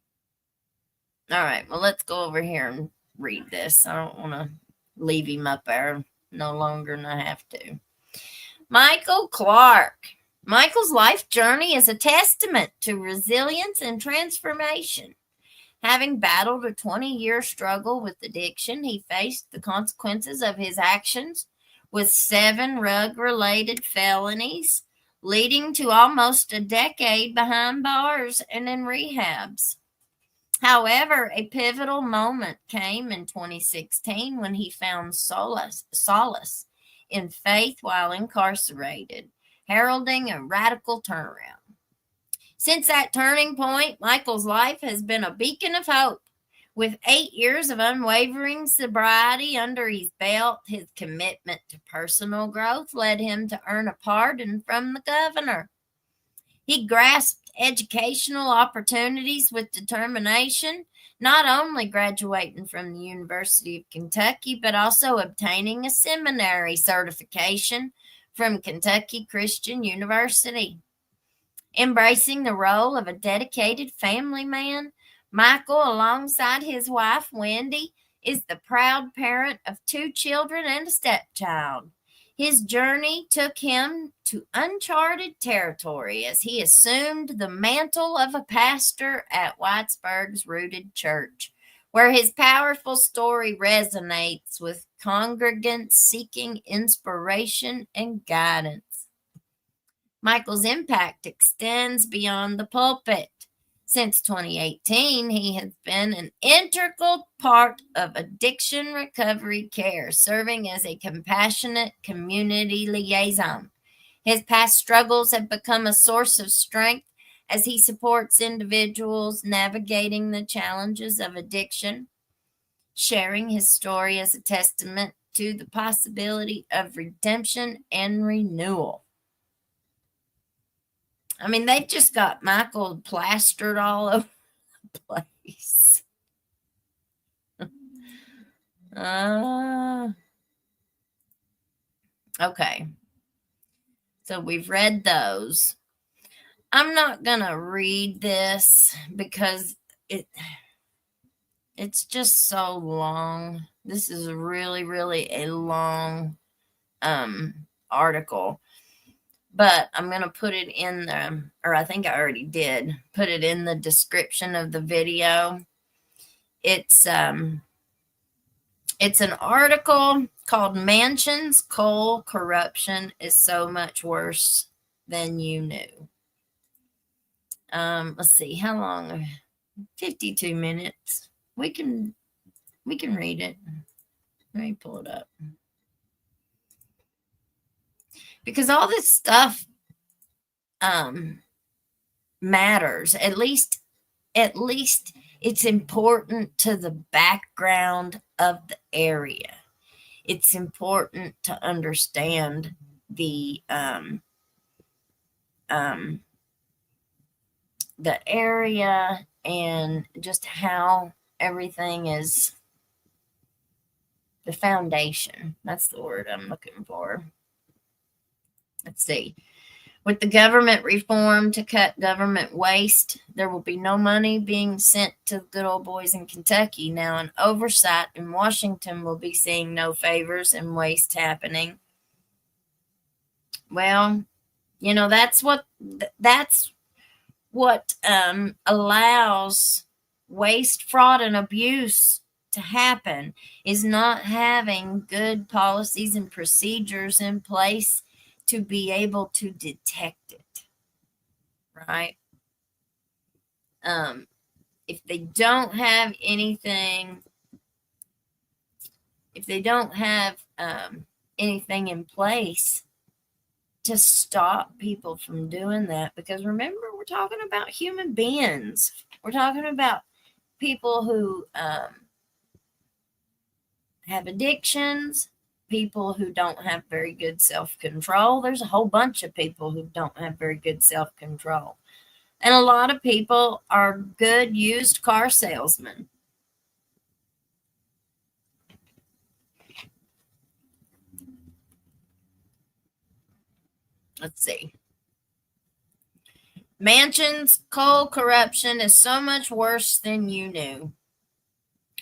right, well, let's go over here and read this. I don't want to leave him up there no longer than I have to. Michael Clark. Michael's life journey is a testament to resilience and transformation. Having battled a 20-year struggle with addiction, he faced the consequences of his actions with 7 rug-related felonies, leading to almost a decade behind bars and in rehabs. However, a pivotal moment came in 2016 when he found solace in faith while incarcerated, heralding a radical turnaround. Since that turning point, Michael's life has been a beacon of hope. With 8 years of unwavering sobriety under his belt, his commitment to personal growth led him to earn a pardon from the governor. He grasped educational opportunities with determination, not only graduating from the University of Kentucky, but also obtaining a seminary certification from Kentucky Christian University. Embracing the role of a dedicated family man, Michael, alongside his wife, Wendy, is the proud parent of 2 children and a stepchild. His journey took him to uncharted territory as he assumed the mantle of a pastor at Whitesburg's Rooted Church, where his powerful story resonates with congregants seeking inspiration and guidance. Michael's impact extends beyond the pulpit. Since 2018, he has been an integral part of addiction recovery care, serving as a compassionate community liaison. His past struggles have become a source of strength as he supports individuals navigating the challenges of addiction, sharing his story as a testament to the possibility of redemption and renewal. I mean, they've just got Michael plastered all over the place. Okay. So we've read those. I'm not going to read this because it's just so long. This is really, really a long article. But I'm going to put it in the, or I think I already did, put it in the description of the video. It's an article called Mansions, Coal, Corruption is So Much Worse Than You Knew. Let's see, how long? 52 minutes. We can read it. Let me pull it up. Because all this stuff matters. At least it's important to the background of the area. It's important to understand the area and just how everything is the foundation. That's the word I'm looking for. Let's see. With the government reform to cut government waste, there will be no money being sent to the good old boys in Kentucky. Now, an oversight in Washington will be seeing no favors and waste happening. Well, you know, that's what allows waste, fraud, and abuse to happen, is not having good policies and procedures in place to be able to detect it, right? If they don't have anything, anything in place to stop people from doing that, because remember, we're talking about human beings. We're talking about people who have addictions, people who don't have very good self-control. There's a whole bunch of people who don't have very good self-control. And a lot of people are good used car salesmen. Let's see. Mansions, coal, corruption is so much worse than you knew.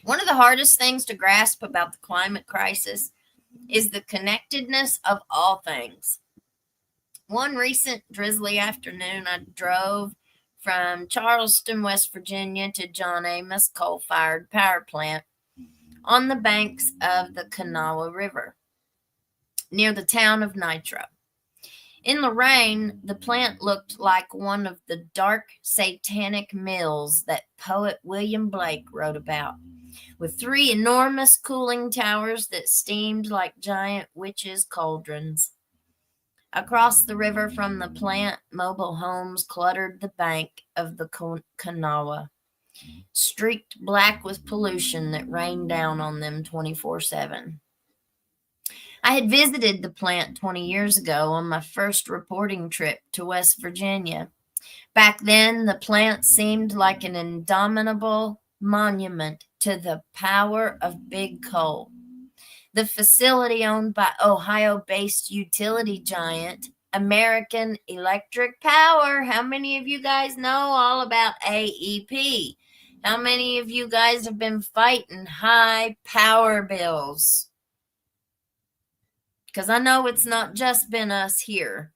One of the hardest things to grasp about the climate crisis is the connectedness of all things. One recent drizzly afternoon, I drove from Charleston, West Virginia to John Amos coal-fired power plant on the banks of the Kanawha River near the town of Nitro. In the rain, the plant looked like one of the dark satanic mills that poet William Blake wrote about, with three enormous cooling towers that steamed like giant witches' cauldrons. Across the river from the plant, mobile homes cluttered the bank of the Kanawha, streaked black with pollution that rained down on them 24/7. I had visited the plant 20 years ago on my first reporting trip to West Virginia. Back then, the plant seemed like an indomitable monument to the power of big coal. The facility, owned by Ohio-based utility giant American Electric Power. How many of you guys know all about AEP? How many of you guys have been fighting high power bills? Because I know it's not just been us here.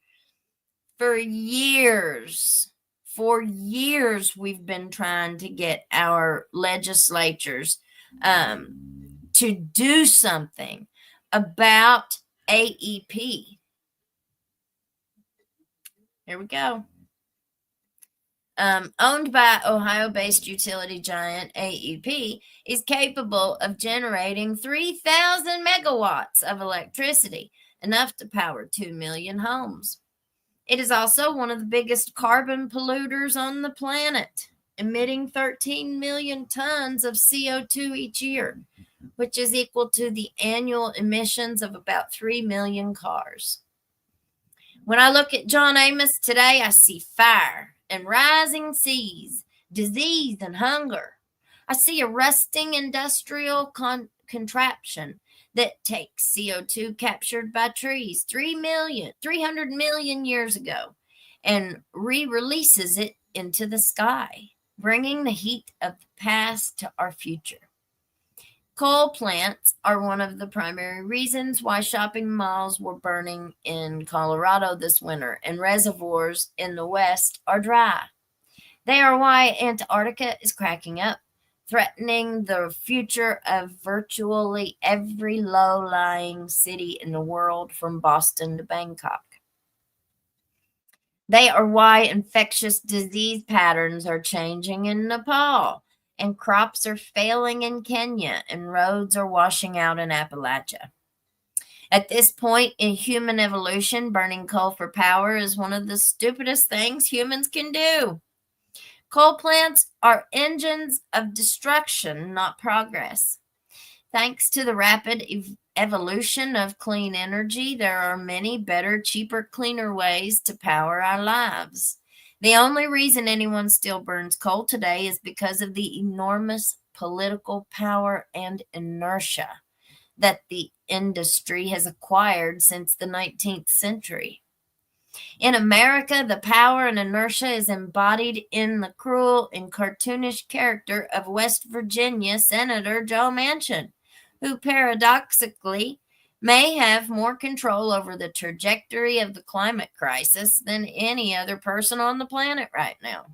For years, we've been trying to get our legislatures to do something about AEP. Here we go. Owned by Ohio-based utility giant AEP, is capable of generating 3,000 megawatts of electricity, enough to power 2 million homes. It is also one of the biggest carbon polluters on the planet, emitting 13 million tons of CO2 each year, which is equal to the annual emissions of about 3 million cars. When I look at John Amos today, I see fire and rising seas, disease and hunger. I see a rusting industrial contraption that takes CO2 captured by trees 300 million years ago and re-releases it into the sky, bringing the heat of the past to our future. Coal plants are one of the primary reasons why shopping malls were burning in Colorado this winter and reservoirs in the West are dry. They are why Antarctica is cracking up, threatening the future of virtually every low-lying city in the world from Boston to Bangkok. They are why infectious disease patterns are changing in Nepal, and crops are failing in Kenya, and roads are washing out in Appalachia. At this point in human evolution, burning coal for power is one of the stupidest things humans can do. Coal plants are engines of destruction, not progress. Thanks to the rapid evolution of clean energy, there are many better, cheaper, cleaner ways to power our lives. The only reason anyone still burns coal today is because of the enormous political power and inertia that the industry has acquired since the 19th century. In America, the power and inertia is embodied in the cruel and cartoonish character of West Virginia Senator Joe Manchin, who paradoxically may have more control over the trajectory of the climate crisis than any other person on the planet right now.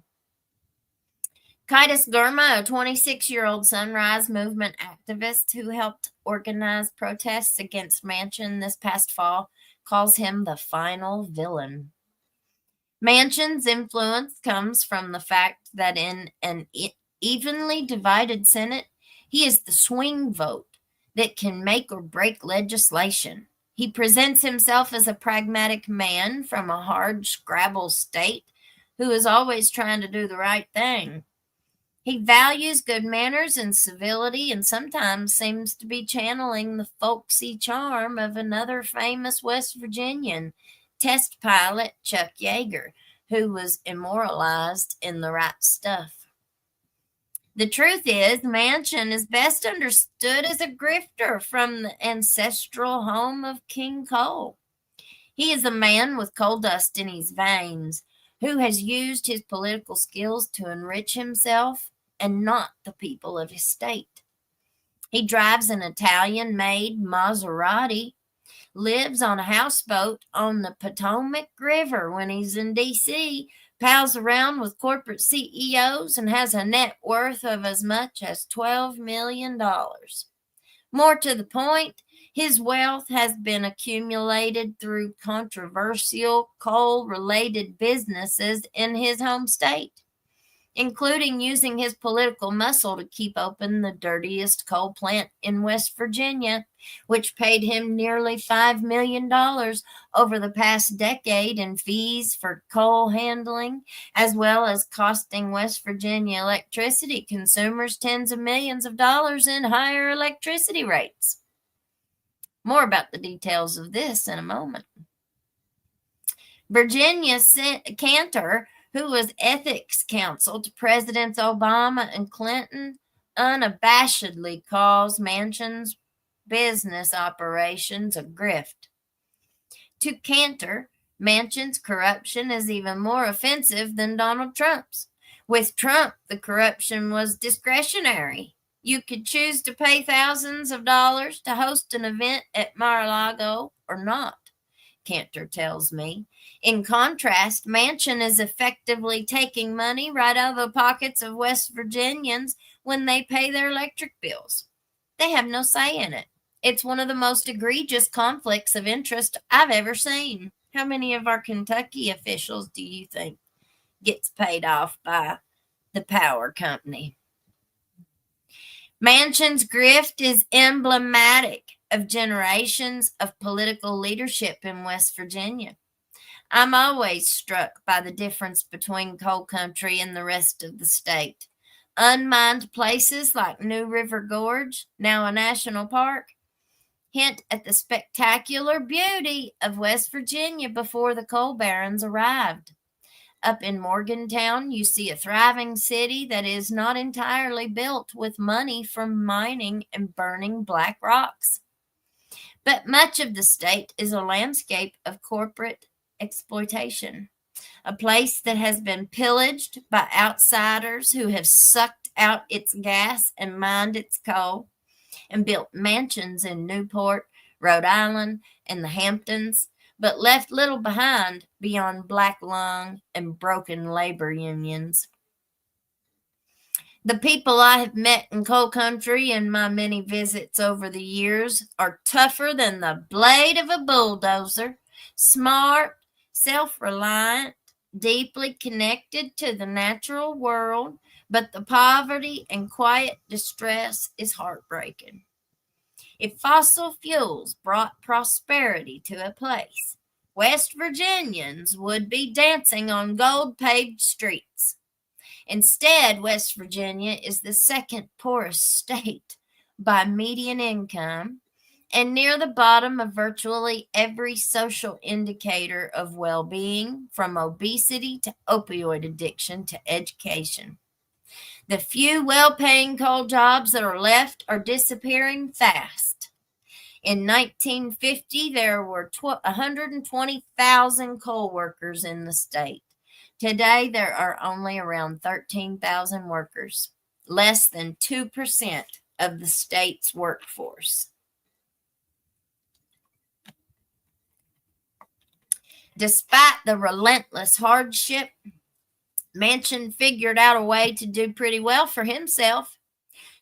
Kaitis Gurma, a 26-year-old Sunrise Movement activist who helped organize protests against Manchin this past fall, calls him the final villain. Manchin's influence comes from the fact that in an evenly divided Senate, he is the swing vote that can make or break legislation. He presents himself as a pragmatic man from a hard scrabble state who is always trying to do the right thing. He values good manners and civility and sometimes seems to be channeling the folksy charm of another famous West Virginian, test pilot Chuck Yeager, who was immortalized in The Right Stuff. The truth is, Manchin is best understood as a grifter from the ancestral home of King Coal. He is a man with coal dust in his veins who has used his political skills to enrich himself and not the people of his state. He drives an Italian-made Maserati, lives on a houseboat on the Potomac River when he's in D.C., pals around with corporate CEOs, and has a net worth of as much as $12 million. More to the point, His wealth has been accumulated through controversial coal-related businesses in his home state, including using his political muscle to keep open the dirtiest coal plant in West Virginia, which paid him nearly $5 million over the past decade in fees for coal handling, as well as costing West Virginia electricity consumers tens of millions of dollars in higher electricity rates. More about the details of this in a moment. Virginia Cantor, who was ethics counsel to Presidents Obama and Clinton, unabashedly calls Manchin's business operations a grift. To Cantor, Manchin's corruption is even more offensive than Donald Trump's. With Trump, the corruption was discretionary. You could choose to pay thousands of dollars to host an event at Mar-a-Lago or not, Cantor tells me. In contrast, Manchin is effectively taking money right out of the pockets of West Virginians when they pay their electric bills. They have no say in it. It's one of the most egregious conflicts of interest I've ever seen. How many of our Kentucky officials do you think gets paid off by the power company? Manchin's grift is emblematic of generations of political leadership in West Virginia. I'm always struck by the difference between coal country and the rest of the state. Unmined places like New River Gorge, now a national park, hint at the spectacular beauty of West Virginia before the coal barons arrived. Up in Morgantown, you see a thriving city that is not entirely built with money from mining and burning black rocks. But much of the state is a landscape of corporate exploitation, a place that has been pillaged by outsiders who have sucked out its gas and mined its coal and built mansions in Newport, Rhode Island, and the Hamptons, but left little behind beyond black lung and broken labor unions. The people I have met in coal country in my many visits over the years are tougher than the blade of a bulldozer, smart, self-reliant, deeply connected to the natural world, but the poverty and quiet distress is heartbreaking. If fossil fuels brought prosperity to a place, West Virginians would be dancing on gold-paved streets. Instead, West Virginia is the second poorest state by median income and near the bottom of virtually every social indicator of well-being, from obesity to opioid addiction to education. The few well-paying coal jobs that are left are disappearing fast. In 1950, there were 120,000 coal workers in the state. Today, there are only around 13,000 workers, less than 2% of the state's workforce. Despite the relentless hardship, Manchin figured out a way to do pretty well for himself.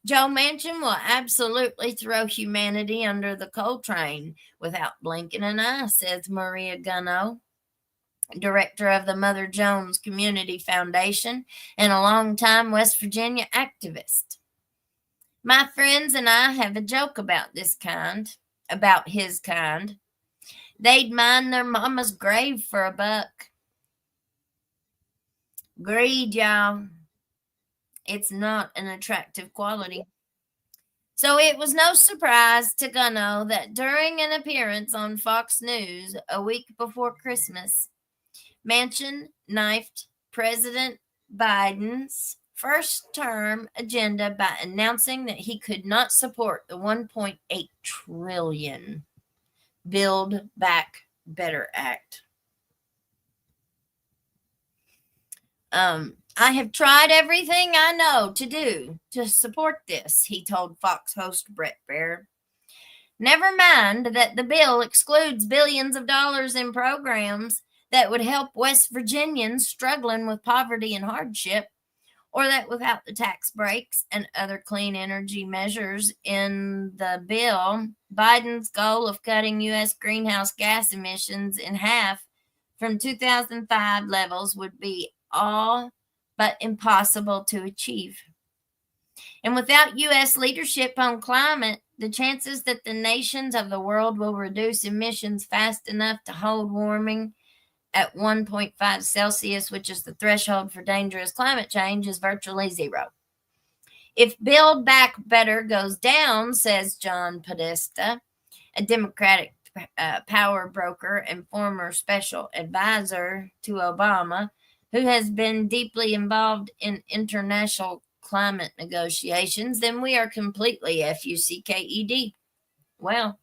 Joe Manchin will absolutely throw humanity under the coal train without blinking an eye, says Maria Gunno, director of the Mother Jones Community Foundation and a longtime West Virginia activist. My friends and I have a joke about his kind. They'd mine their mama's grave for a buck. Greed, y'all. It's not an attractive quality. So it was no surprise to Gunno that during an appearance on Fox News a week before Christmas, Manchin knifed President Biden's first term agenda by announcing that he could not support the $1.8 trillion Build Back Better Act. I have tried everything I know to do to support this, he told Fox host Brett Baird. Never mind that the bill excludes billions of dollars in programs that would help West Virginians struggling with poverty and hardship, or that without the tax breaks and other clean energy measures in the bill, Biden's goal of cutting U.S. greenhouse gas emissions in half from 2005 levels would be all but impossible to achieve. And without U.S. leadership on climate, the chances that the nations of the world will reduce emissions fast enough to hold warming at 1.5 Celsius, which is the threshold for dangerous climate change, is virtually zero. If Build Back Better goes down, says John Podesta, a Democratic power broker and former special advisor to Obama, who has been deeply involved in international climate negotiations, then we are completely FUCKED. Well,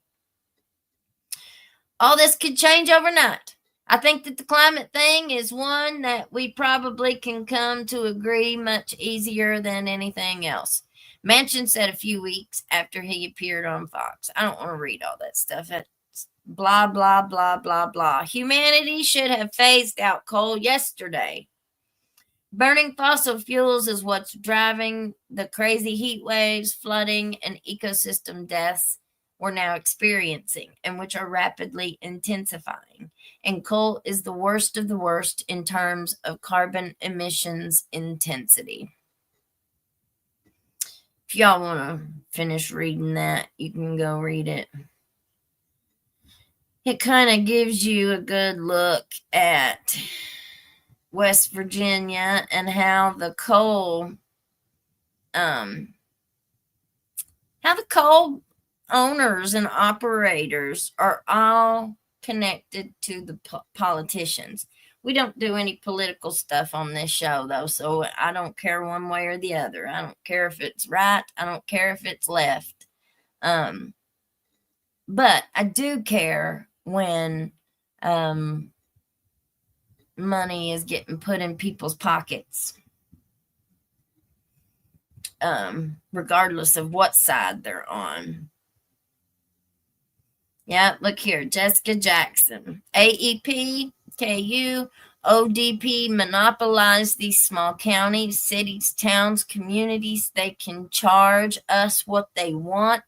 all this could change overnight. I think that the climate thing is one that we probably can come to agree much easier than anything else. Manchin said a few weeks after he appeared on Fox. I don't want to read all that stuff. It's blah, blah, blah, blah, blah. Humanity should have phased out coal yesterday. Burning fossil fuels is what's driving the crazy heat waves, flooding, and ecosystem deaths we're now experiencing, and which are rapidly intensifying. And coal is the worst of the worst in terms of carbon emissions intensity. If y'all want to finish reading that, you can go read it. It kind of gives you a good look at West Virginia and how the coal owners and operators are all connected to the politicians. We don't do any political stuff on this show, though, so I don't care one way or the other. I don't care if it's right. I don't care if it's left. But I do care when money is getting put in people's pockets, regardless of what side they're on. Yeah, look here. Jessica Jackson. AEP, KU, ODP monopolize these small counties, cities, towns, communities. They can charge us what they want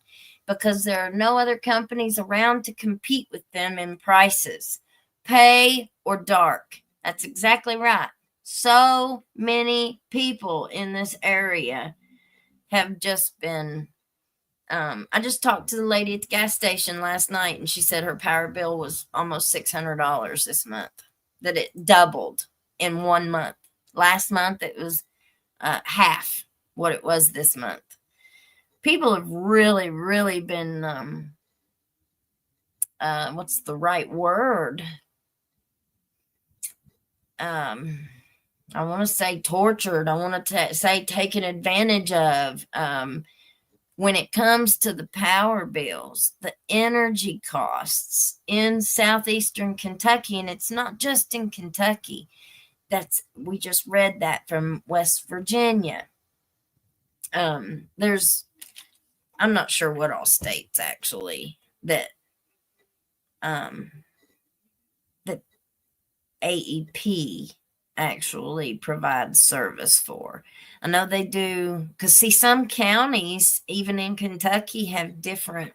because there are no other companies around to compete with them in prices. Pay or dark. That's exactly right. So many people in this area have just been... I just talked to the lady at the gas station last night, and she said her power bill was almost $600 this month, that it doubled in 1 month. Last month, it was half what it was this month. People have really, really been, what's the right word? I want to say tortured. I want to say taken advantage of. When it comes to the power bills, the energy costs in southeastern Kentucky, and it's not just in Kentucky. We just read that from West Virginia. I'm not sure what all states actually that AEP actually provides service for. I know they do, because see, some counties, even in Kentucky, have different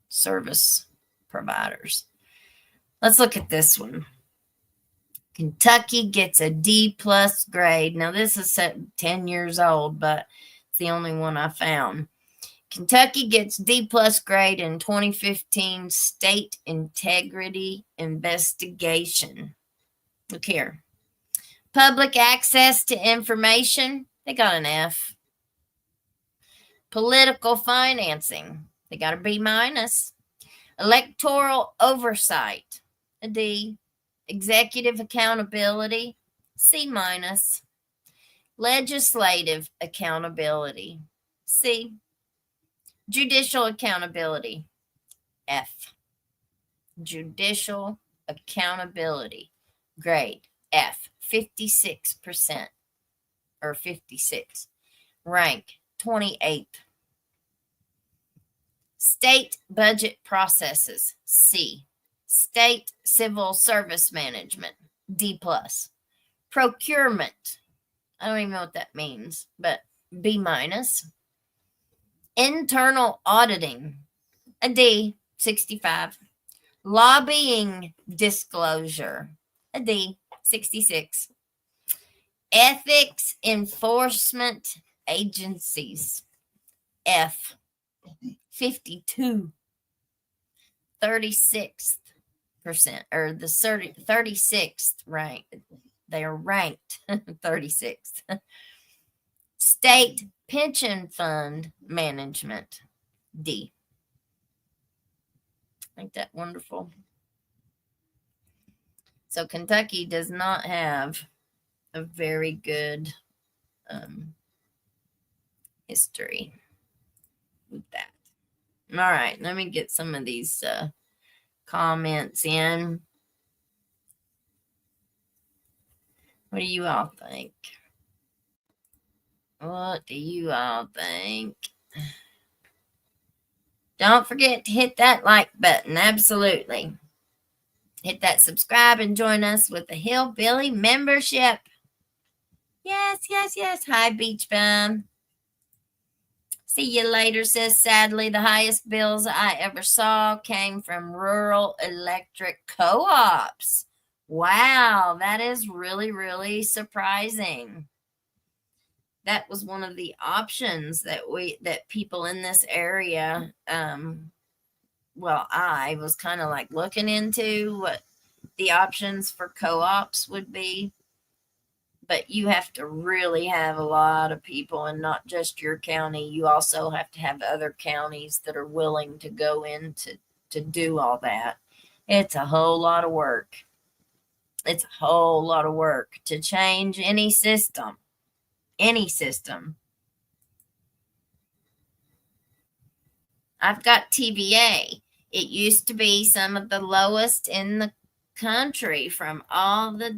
service providers. Let's look at this one. Kentucky gets a D+ grade. Now, this is 10 years old, but it's the only one I found. Kentucky gets D+ grade in 2015 state integrity investigation. Look here. Public access to information, they got an F. Political financing, they got a B-. Electoral oversight, a D. Executive accountability, C-. Legislative accountability, C. Judicial accountability, F. Judicial accountability, grade F, 56%, or 56. Rank 28th. State budget processes, C. State civil service management, D plus. Procurement, I don't even know what that means, but B minus. Internal auditing, a D, 65. Lobbying disclosure, a D, 66. Ethics enforcement agencies, F, 52. 36th percent, or the 36th rank. They are ranked 36th. State pension fund management, D. Ain't that wonderful? So Kentucky does not have a very good history with that. All right, let me get some of these comments in. What do you all think? What do you all think? Don't forget to hit that like button. Absolutely. Hit that subscribe and join us with the Hillbilly membership. Yes, yes, yes. Hi, Beach Bum. See you later, says sadly, the highest bills I ever saw came from rural electric co-ops. Wow, that is really, really surprising. That was one of the options that people in this area, I was kind of like looking into what the options for co-ops would be. But you have to really have a lot of people, and not just your county. You also have to have other counties that are willing to go in to do all that. It's a whole lot of work. It's a whole lot of work to change any system. Any system. I've got TVA. It used to be some of the lowest in the country from all the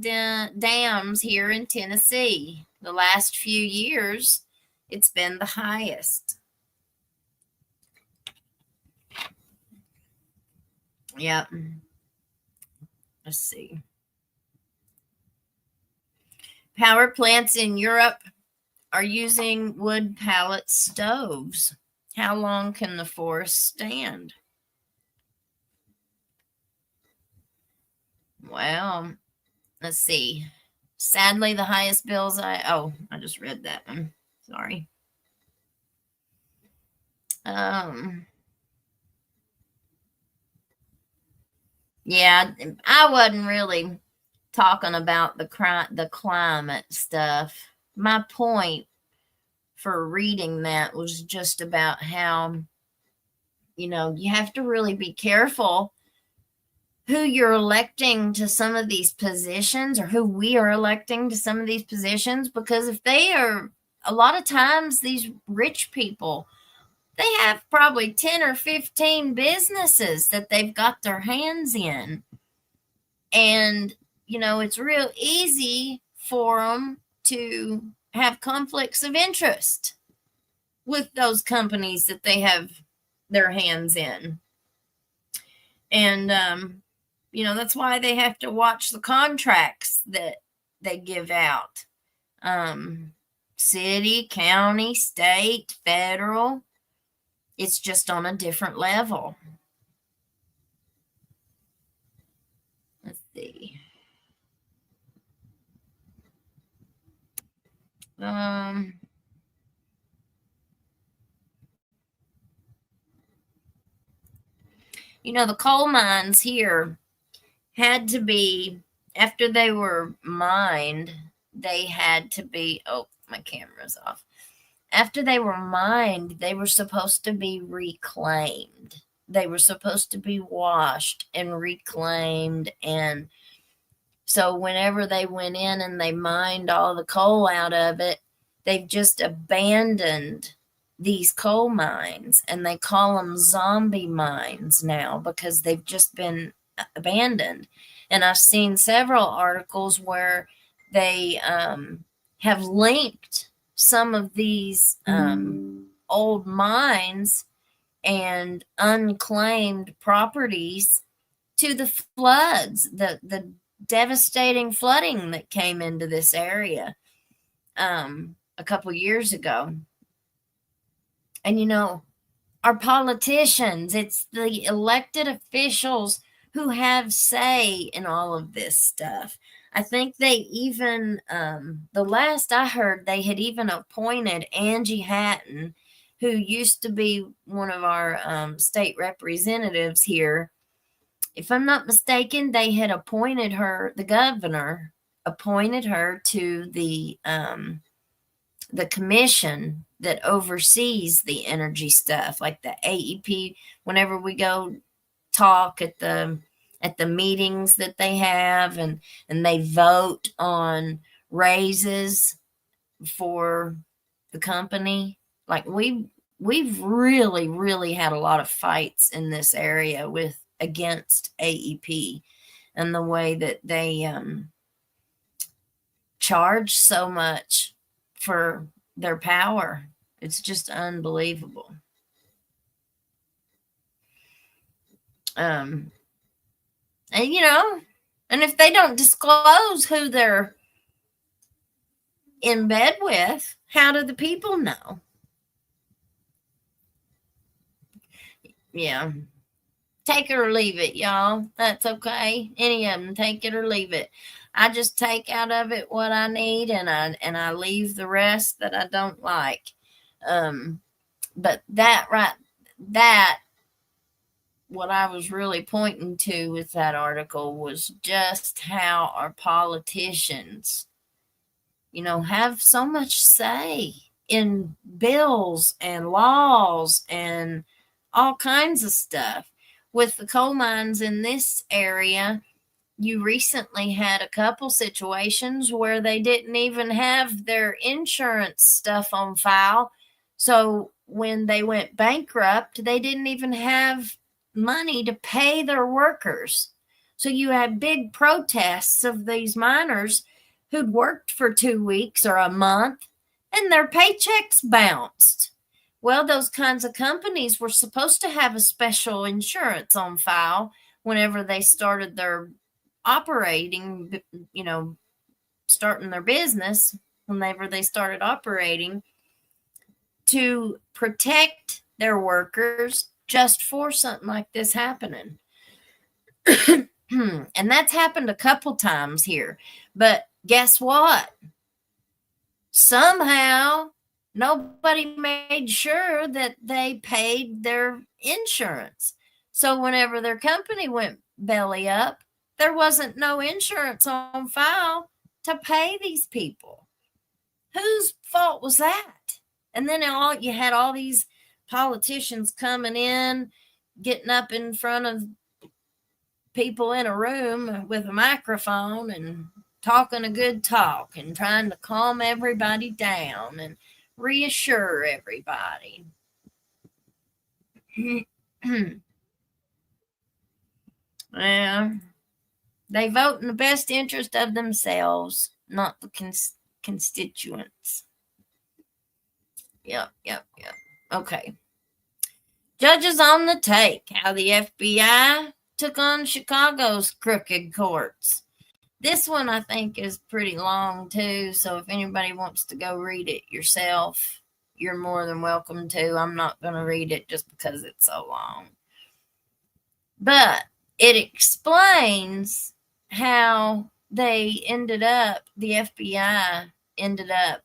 dams here in Tennessee. The last few years, it's been the highest. Yep. Let's see. Power plants in Europe are using wood pellet stoves. How long can the forest stand? Well, let's see. Sadly, the highest bills I just read that one. Sorry. Yeah, I wasn't really talking about the climate stuff. My point for reading that was just about how, you have to really be careful who you're electing to some of these positions, or who we are electing to some of these positions, because if they are, a lot of times these rich people, they have probably 10 or 15 businesses that they've got their hands in. And, it's real easy for them to have conflicts of interest with those companies that they have their hands in. And, that's why they have to watch the contracts that they give out. City, county, state, federal. It's just on a different level. Let's see. The coal mines here had to be, after they were mined, they had to be, my camera's off. After they were mined, they were supposed to be reclaimed. They were supposed to be washed and reclaimed. And so whenever they went in and they mined all the coal out of it, they've just abandoned these coal mines, and they call them zombie mines now because they've just been abandoned. And I've seen several articles where they have linked some of these old mines and unclaimed properties to the floods, the devastating flooding that came into this area a couple years ago. And our politicians, it's the elected officials who have say in all of this stuff. I think they even, the last I heard, they had even appointed Angie Hatton, who used to be one of our state representatives here. If I'm not mistaken, they had appointed her, the governor appointed her to the commission that oversees the energy stuff, like the AEP. Whenever we go talk at the meetings that they have, and they vote on raises for the company, like we've really had a lot of fights in this area against AEP and the way that they charge so much for their power. It's just unbelievable. And and if they don't disclose who they're in bed with, how do the people know? Yeah. Take it or leave it, y'all. That's okay. Any of them, take it or leave it. I just take out of it what I need, and I leave the rest that I don't like. But that what I was really pointing to with that article was just how our politicians, have so much say in bills and laws and all kinds of stuff. With the coal mines in this area, you recently had a couple situations where they didn't even have their insurance stuff on file. So when they went bankrupt, they didn't even have money to pay their workers. So you had big protests of these miners who'd worked for 2 weeks or a month, and their paychecks bounced. Well, those kinds of companies were supposed to have a special insurance on file whenever they started their operating, starting their business, whenever they started operating, to protect their workers just for something like this happening. And that's happened a couple times here. But guess what? Somehow nobody made sure that they paid their insurance. So whenever their company went belly up, there wasn't no insurance on file to pay these people. Whose fault was that? And then you had all these politicians coming in, getting up in front of people in a room with a microphone and talking a good talk and trying to calm everybody down and reassure everybody. Well, they vote in the best interest of themselves, not the constituents. Yep. Okay. Judges on the take, how the FBI took on Chicago's crooked courts. This one I think is pretty long too, so if anybody wants to go read it yourself, you're more than welcome to. I'm not going to read it just because it's so long. But it explains how the FBI ended up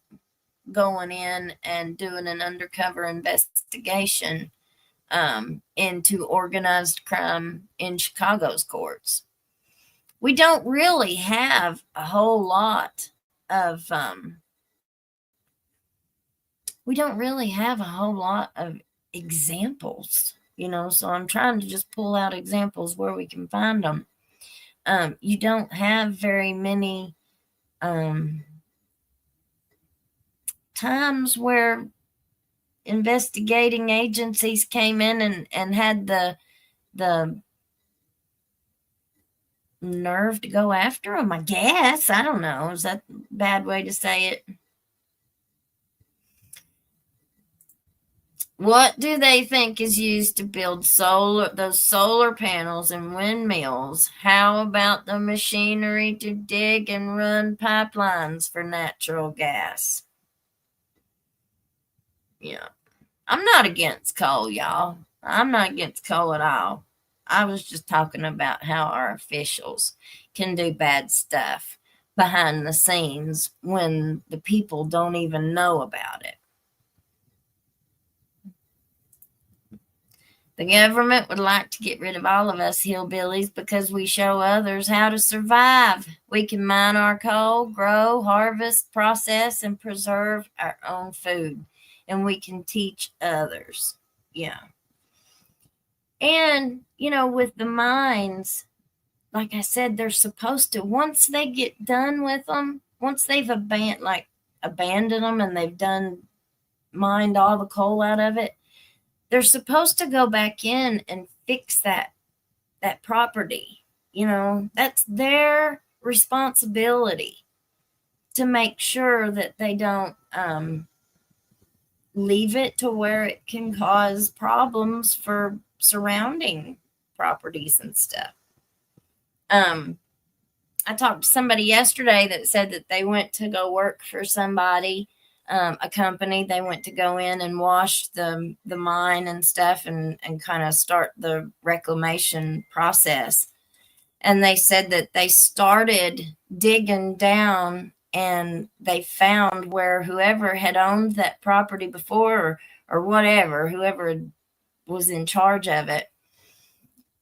going in and doing an undercover investigation into organized crime in Chicago's courts. We don't really have a whole lot of examples, so I'm trying to just pull out examples where we can find them. You don't have very many times where investigating agencies came in and had the nerve to go after them, I guess. I don't know. Is that a bad way to say it? What do they think is used to build those solar panels and windmills? How about the machinery to dig and run pipelines for natural gas? Yeah. I'm not against coal, y'all. I'm not against coal at all. I was just talking about how our officials can do bad stuff behind the scenes when the people don't even know about it. The government would like to get rid of all of us hillbillies because we show others how to survive. We can mine our coal, grow, harvest, process, and preserve our own food. And we can teach others. Yeah. And, with the mines, like I said, they're supposed to, once they get done with them, once they've abandoned them and they've mined all the coal out of it, they're supposed to go back in and fix that property. That's their responsibility to make sure that they don't leave it to where it can cause problems for surrounding properties and stuff. I talked to somebody yesterday that said that they went to go work for somebody, a company. They went to go in and wash the mine and stuff and kind of start the reclamation process. And they said that they started digging down and they found where whoever had owned that property before or whatever, whoever was in charge of it,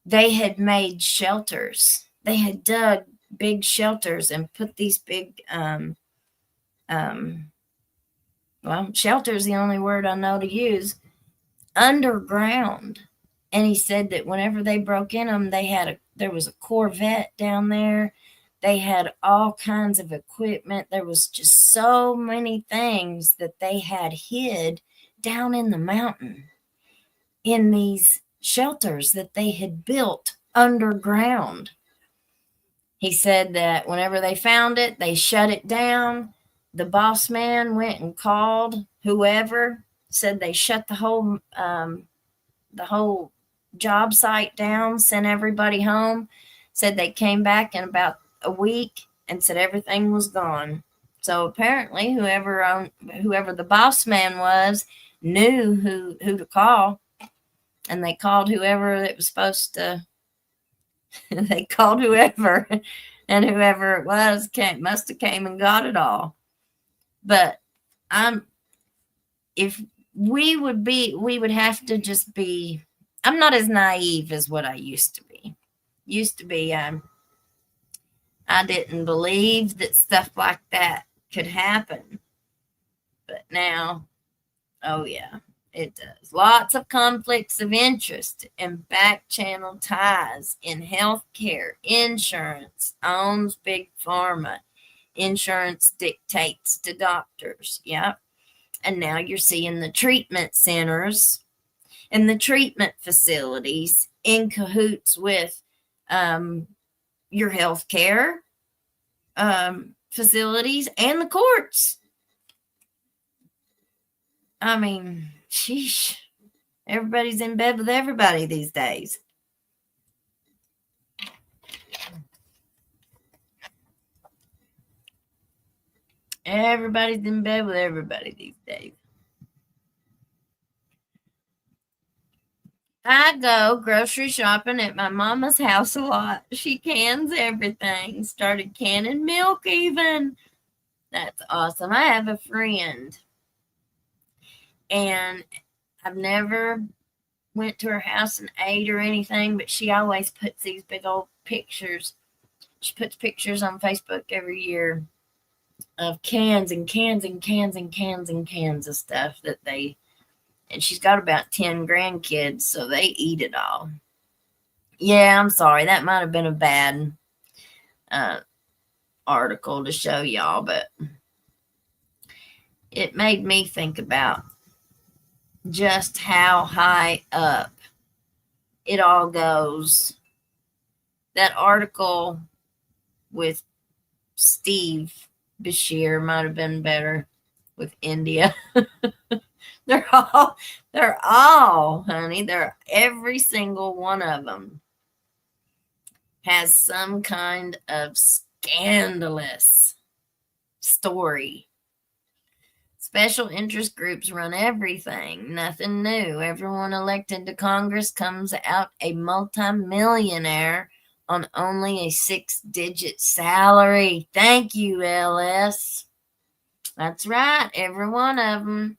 they had made shelters. They had dug big shelters and put these big, shelter is the only word I know to use, underground. And he said that whenever they broke in them, there was a Corvette down there. They had all kinds of equipment. There was just so many things that they had hid down in the mountain in these shelters that they had built underground. He said that whenever they found it, they shut it down. The boss man went and called whoever, said they shut the whole job site down, sent everybody home, said they came back in about a week and said everything was gone. So apparently whoever the boss man was knew who to call, and they called whoever it was supposed to. They called whoever, and whoever it was must have came and got it all. But if we would have to just be, I'm not as naive as what I used to be. I didn't believe that stuff like that could happen. But now, oh yeah, it does. Lots of conflicts of interest and back channel ties in healthcare. Insurance owns big pharma. Insurance dictates to doctors. Yep. And now you're seeing the treatment centers and the treatment facilities in cahoots with your healthcare facilities and the courts. I mean, sheesh. Everybody's in bed with everybody these days. Everybody's in bed with everybody these days. I go grocery shopping at my mama's house a lot. She cans everything. Started canning milk even. That's awesome. I have a friend, and I've never went to her house and ate or anything, but she always puts these big old pictures. She puts pictures on Facebook every year of cans and cans and cans and cans and cans of stuff and she's got about 10 grandkids, so they eat it all. Yeah, I'm sorry. That might have been a bad article to show y'all, but it made me think about just how high up it all goes. That article with Steve Bashir might have been better with India. they're all, honey. Every single one of them has some kind of scandalous story. Special interest groups run everything. Nothing new. Everyone elected to Congress comes out a multimillionaire on only a 6-digit salary. Thank you, LS. That's right, every one of them.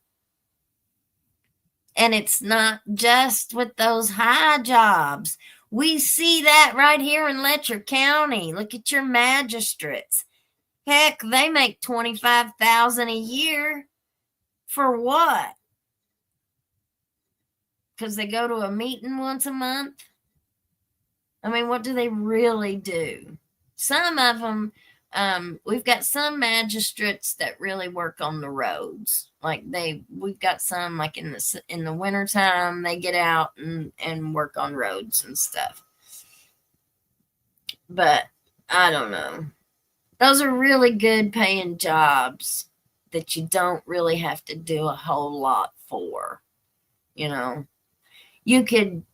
And it's not just with those high jobs. We see that right here in Letcher County. Look at your magistrates. Heck, they make $25,000 a year. For what? Because they go to a meeting once a month? I mean, what do they really do? Some of them, we've got some magistrates that really work on the roads. Like we've got some like in the wintertime, they get out and work on roads and stuff. But I don't know. Those are really good paying jobs that you don't really have to do a whole lot for. You know, you could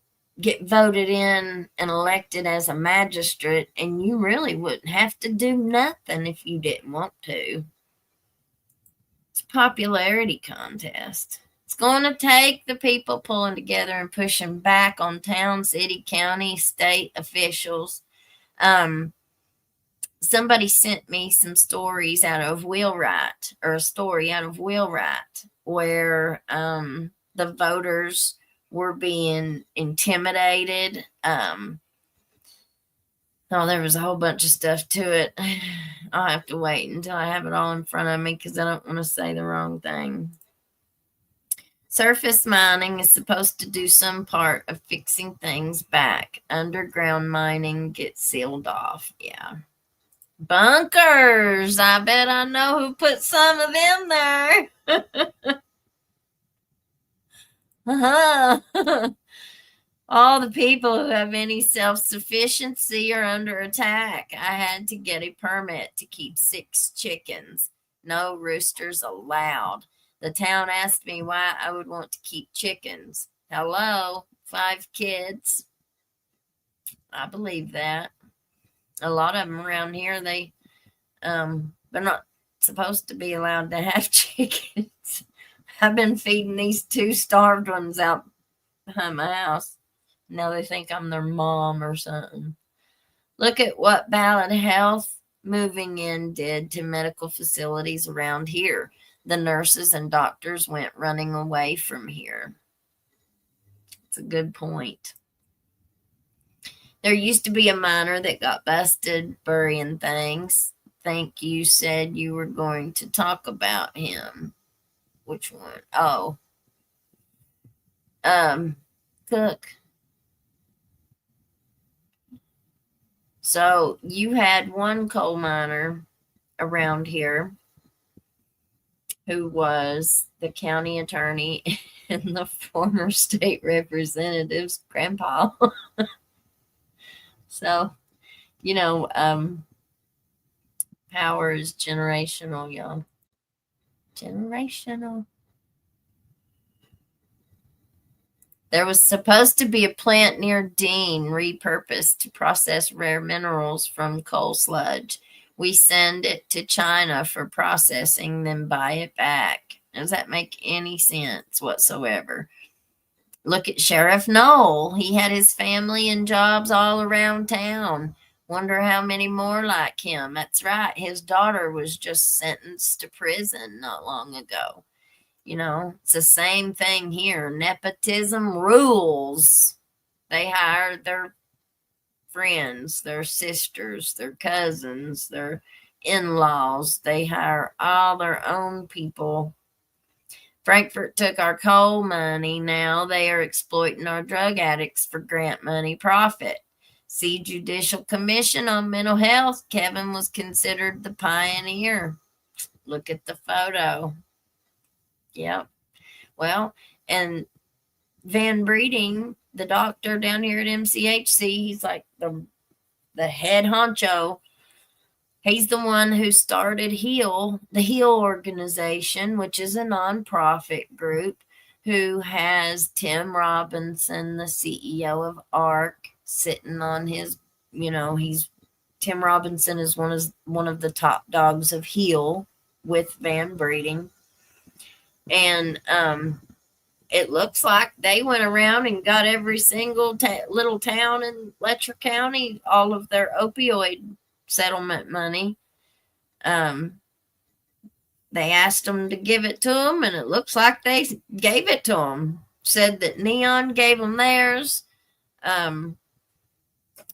get voted in and elected as a magistrate, and you really wouldn't have to do nothing if you didn't want to. It's a popularity contest. It's going to take the people pulling together and pushing back on town, city, county, state officials. Somebody sent me some stories out of Wheelwright, or a story out of Wheelwright, where the voters were being intimidated. Oh, there was a whole bunch of stuff to it. I'll have to wait until I have it all in front of me because I don't want to say the wrong thing. Surface mining is supposed to do some part of fixing things back. Underground mining gets sealed off. Yeah. Bunkers. I bet I know who put some of them there. All the people who have any self-sufficiency are under attack. I had to get a permit to keep 6 chickens. No roosters allowed. The town asked me why I would want to keep chickens. Hello, 5 kids. I believe that. A lot of them around here, they're not supposed to be allowed to have chickens. I've been feeding these 2 starved ones out behind my house. Now they think I'm their mom or something. Look at what Ballad Health moving in did to medical facilities around here. The nurses and doctors went running away from here. It's a good point. There used to be a miner that got busted burying things. Think you said you were going to talk about him. Which one? Oh. Cook. So you had one coal miner around here who was the county attorney and the former state representative's grandpa. So, power is generational, y'all. Generational. There was supposed to be a plant near Dean repurposed to process rare minerals from coal sludge. We send it to China for processing, then buy it back. Does that make any sense whatsoever? Look at Sheriff Knoll. He had his family and jobs all around town. Wonder how many more like him. That's right. His daughter was just sentenced to prison not long ago. It's the same thing here. Nepotism rules. They hire their friends, their sisters, their cousins, their in-laws. They hire all their own people. Frankfurt took our coal money. Now they are exploiting our drug addicts for grant money profit. See Judicial Commission on Mental Health. Kevin was considered the pioneer. Look at the photo. Yep. Well, and Van Breeding, the doctor down here at MCHC, he's like the head honcho. He's the one who started the HEAL organization, which is a nonprofit group who has Tim Robinson, the CEO of ARC, sitting on his, he's Tim Robinson is one of the top dogs of heel with van breeding. And it looks like they went around and got every single little town in Letcher County all of their opioid settlement money. They asked them to give it to them, and it looks like they gave it to them. Said that Neon gave them theirs,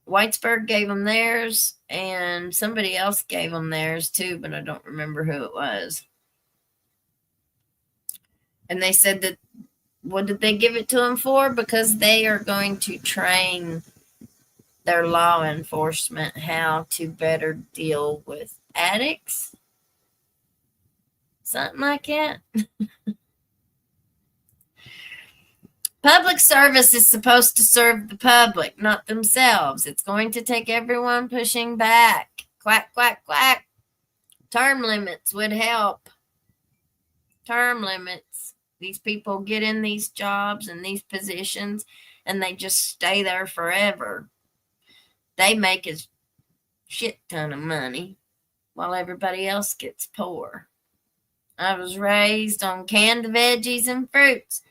Whitesburg gave them theirs, and somebody else gave them theirs too, but I don't remember who it was. And they said that, what did they give it to them for? Because they are going to train their law enforcement how to better deal with addicts. Something like that. Public service is supposed to serve the public, not themselves. It's going to take everyone pushing back. Quack, quack, quack. Term limits would help. Term limits. These people get in these jobs and these positions, and they just stay there forever. They make a shit ton of money while everybody else gets poor. I was raised on canned veggies and fruits.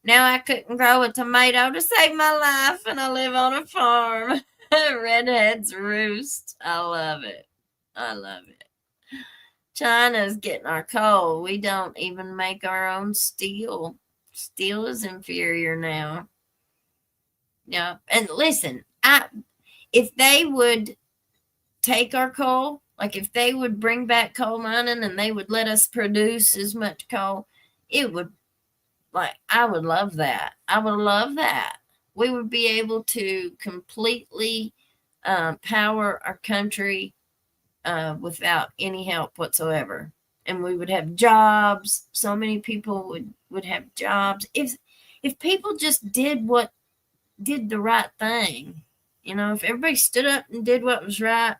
Now I couldn't grow a tomato to save my life, and I live on a farm. Redheads roost. I love it. I love it. China's getting our coal. We don't even make our own steel. Steel is inferior now. Yeah. And listen, if they would take our coal, like if they would bring back coal mining and they would let us produce as much coal, it would, I would love that. I would love that. We would be able to completely power our country without any help whatsoever. And we would have jobs. So many people would have jobs. If people just did the right thing, if everybody stood up and did what was right,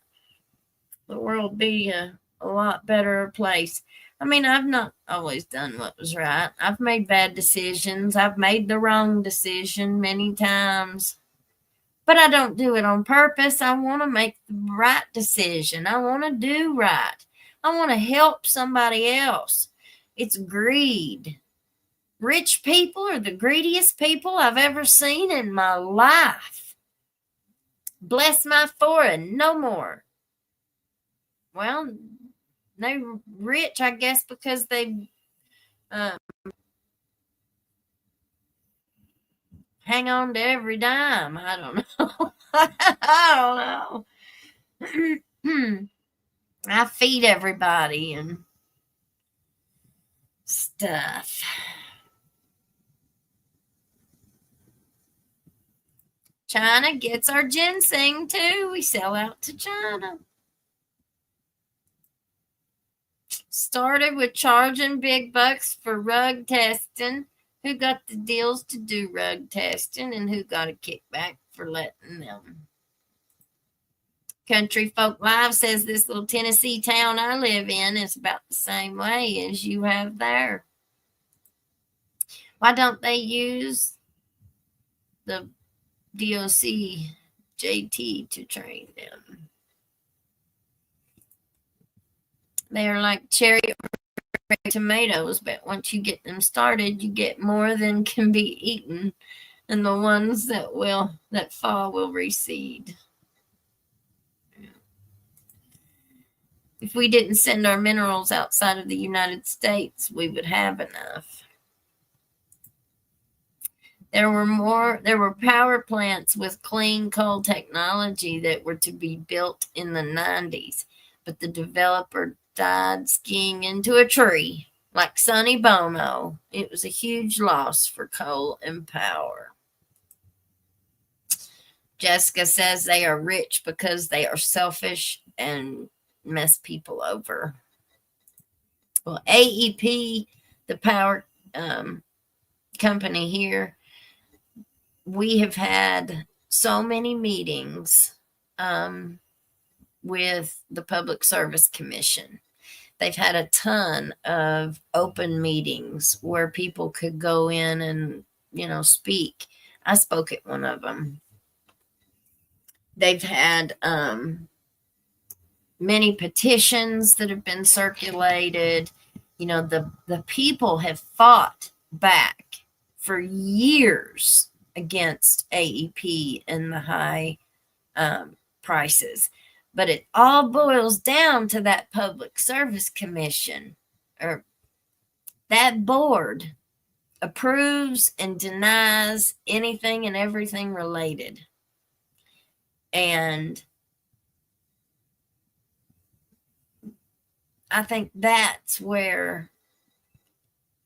the world would be a lot better place. I mean, I've not always done what was right. I've made bad decisions. I've made the wrong decision many times. But I don't do it on purpose. I want to make the right decision. I want to do right. I want to help somebody else. It's greed. Rich people are the greediest people I've ever seen in my life. Bless my forehead, no more. Well, they're rich, I guess, because they hang on to every dime. I don't know. I don't know. I feed everybody and stuff. China gets our ginseng too. We sell out to China. Started with charging big bucks for rug testing. Who got the deals to do rug testing and who got a kickback for letting them? Country Folk Live says this little Tennessee town I live in is about the same way as you have there. Why don't they use the DOC JT to train them? They're like cherry tomatoes, but once you get them started, you get more than can be eaten, and the ones that fall will recede. If we didn't send our minerals outside of the United States, we would have enough. There were power plants with clean coal technology that were to be built in the 90s, but the developer died skiing into a tree like Sonny Bono. It was a huge loss for coal and power. Jessica says they are rich because they are selfish and mess people over. Well, AEP, the power company here, we have had so many meetings with the Public Service Commission. They've had a ton of open meetings where people could go in and, speak. I spoke at one of them. They've had many petitions that have been circulated. The people have fought back for years against AEP and the high prices. But it all boils down to that Public Service Commission, or that board approves and denies anything and everything related. And I think that's where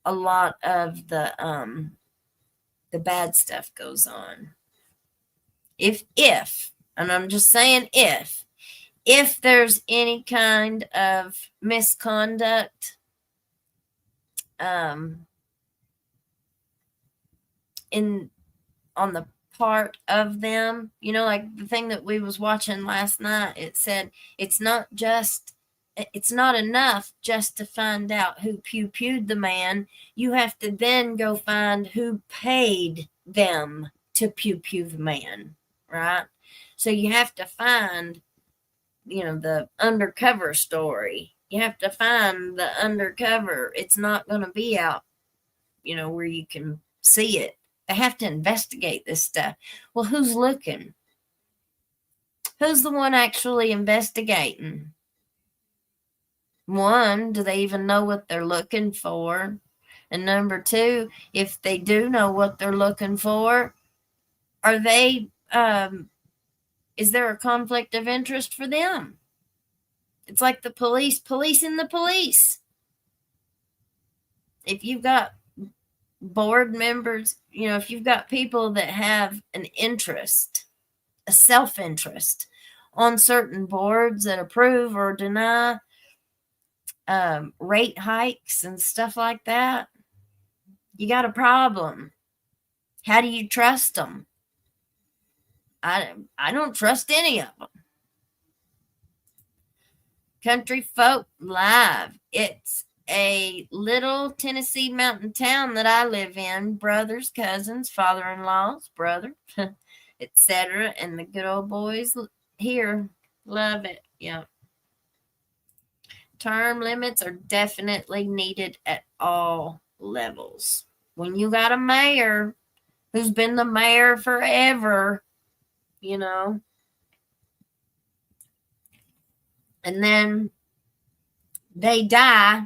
a lot of the bad stuff goes on. If and I'm just saying if there's any kind of misconduct on the part of them, like the thing that we was watching last night, it said it's not enough just to find out who pew-pewed the man. You have to then go find who paid them to pew-pew the man, right? So you have to find, the undercover story. You have to find the undercover. It's not going to be out, where you can see it. They have to investigate this stuff. Well, who's looking? Who's the one actually investigating? One, do they even know what they're looking for? And number two, if they do know what they're looking for, are they, is there a conflict of interest for them? It's like the police policing the police. If you've got board members, if you've got people that have an interest, a self-interest on certain boards that approve or deny rate hikes and stuff like that, you got a problem. How do you trust them? I don't trust any of them. Country Folk Live. It's a little Tennessee mountain town that I live in. Brothers, cousins, father-in-laws, brother, etc. And the good old boys here love it. Yeah. Term limits are definitely needed at all levels. When you got a mayor who's been the mayor forever, and then they die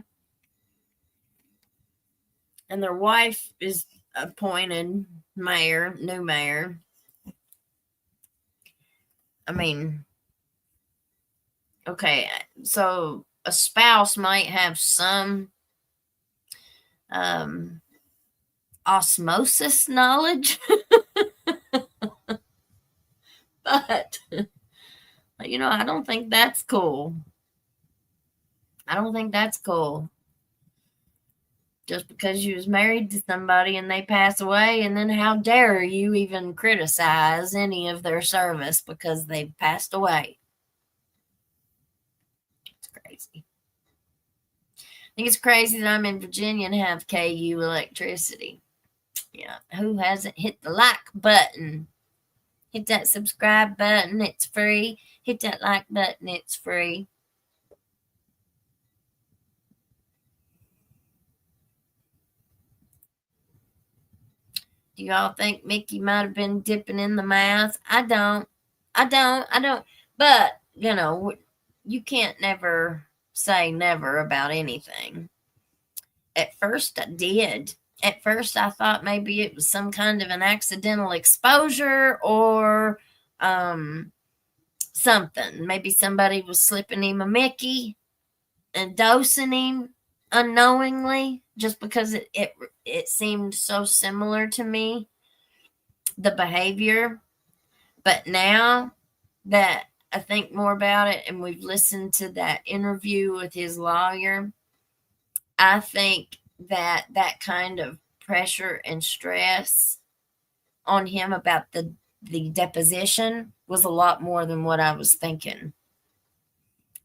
and their wife is appointed mayor, new mayor. I mean, okay, so a spouse might have some osmosis knowledge, but I don't think that's cool. I don't think that's cool. Just because you was married to somebody and they pass away, and then how dare you even criticize any of their service because they've passed away? It's crazy. I think it's crazy that I'm in Virginia and have KU electricity. Yeah, who hasn't hit the like button? Hit that subscribe button, it's free. Hit that like button, it's free. Do y'all think Mickey might have been dipping in the mouth? I don't. But, you can't never say never about anything. At first, I did. At first, I thought maybe it was some kind of an accidental exposure or something. Maybe somebody was slipping him a Mickey and dosing him unknowingly, just because it seemed so similar to me, the behavior. But now that I think more about it and we've listened to that interview with his lawyer, I think that kind of pressure and stress on him about the deposition was a lot more than what I was thinking.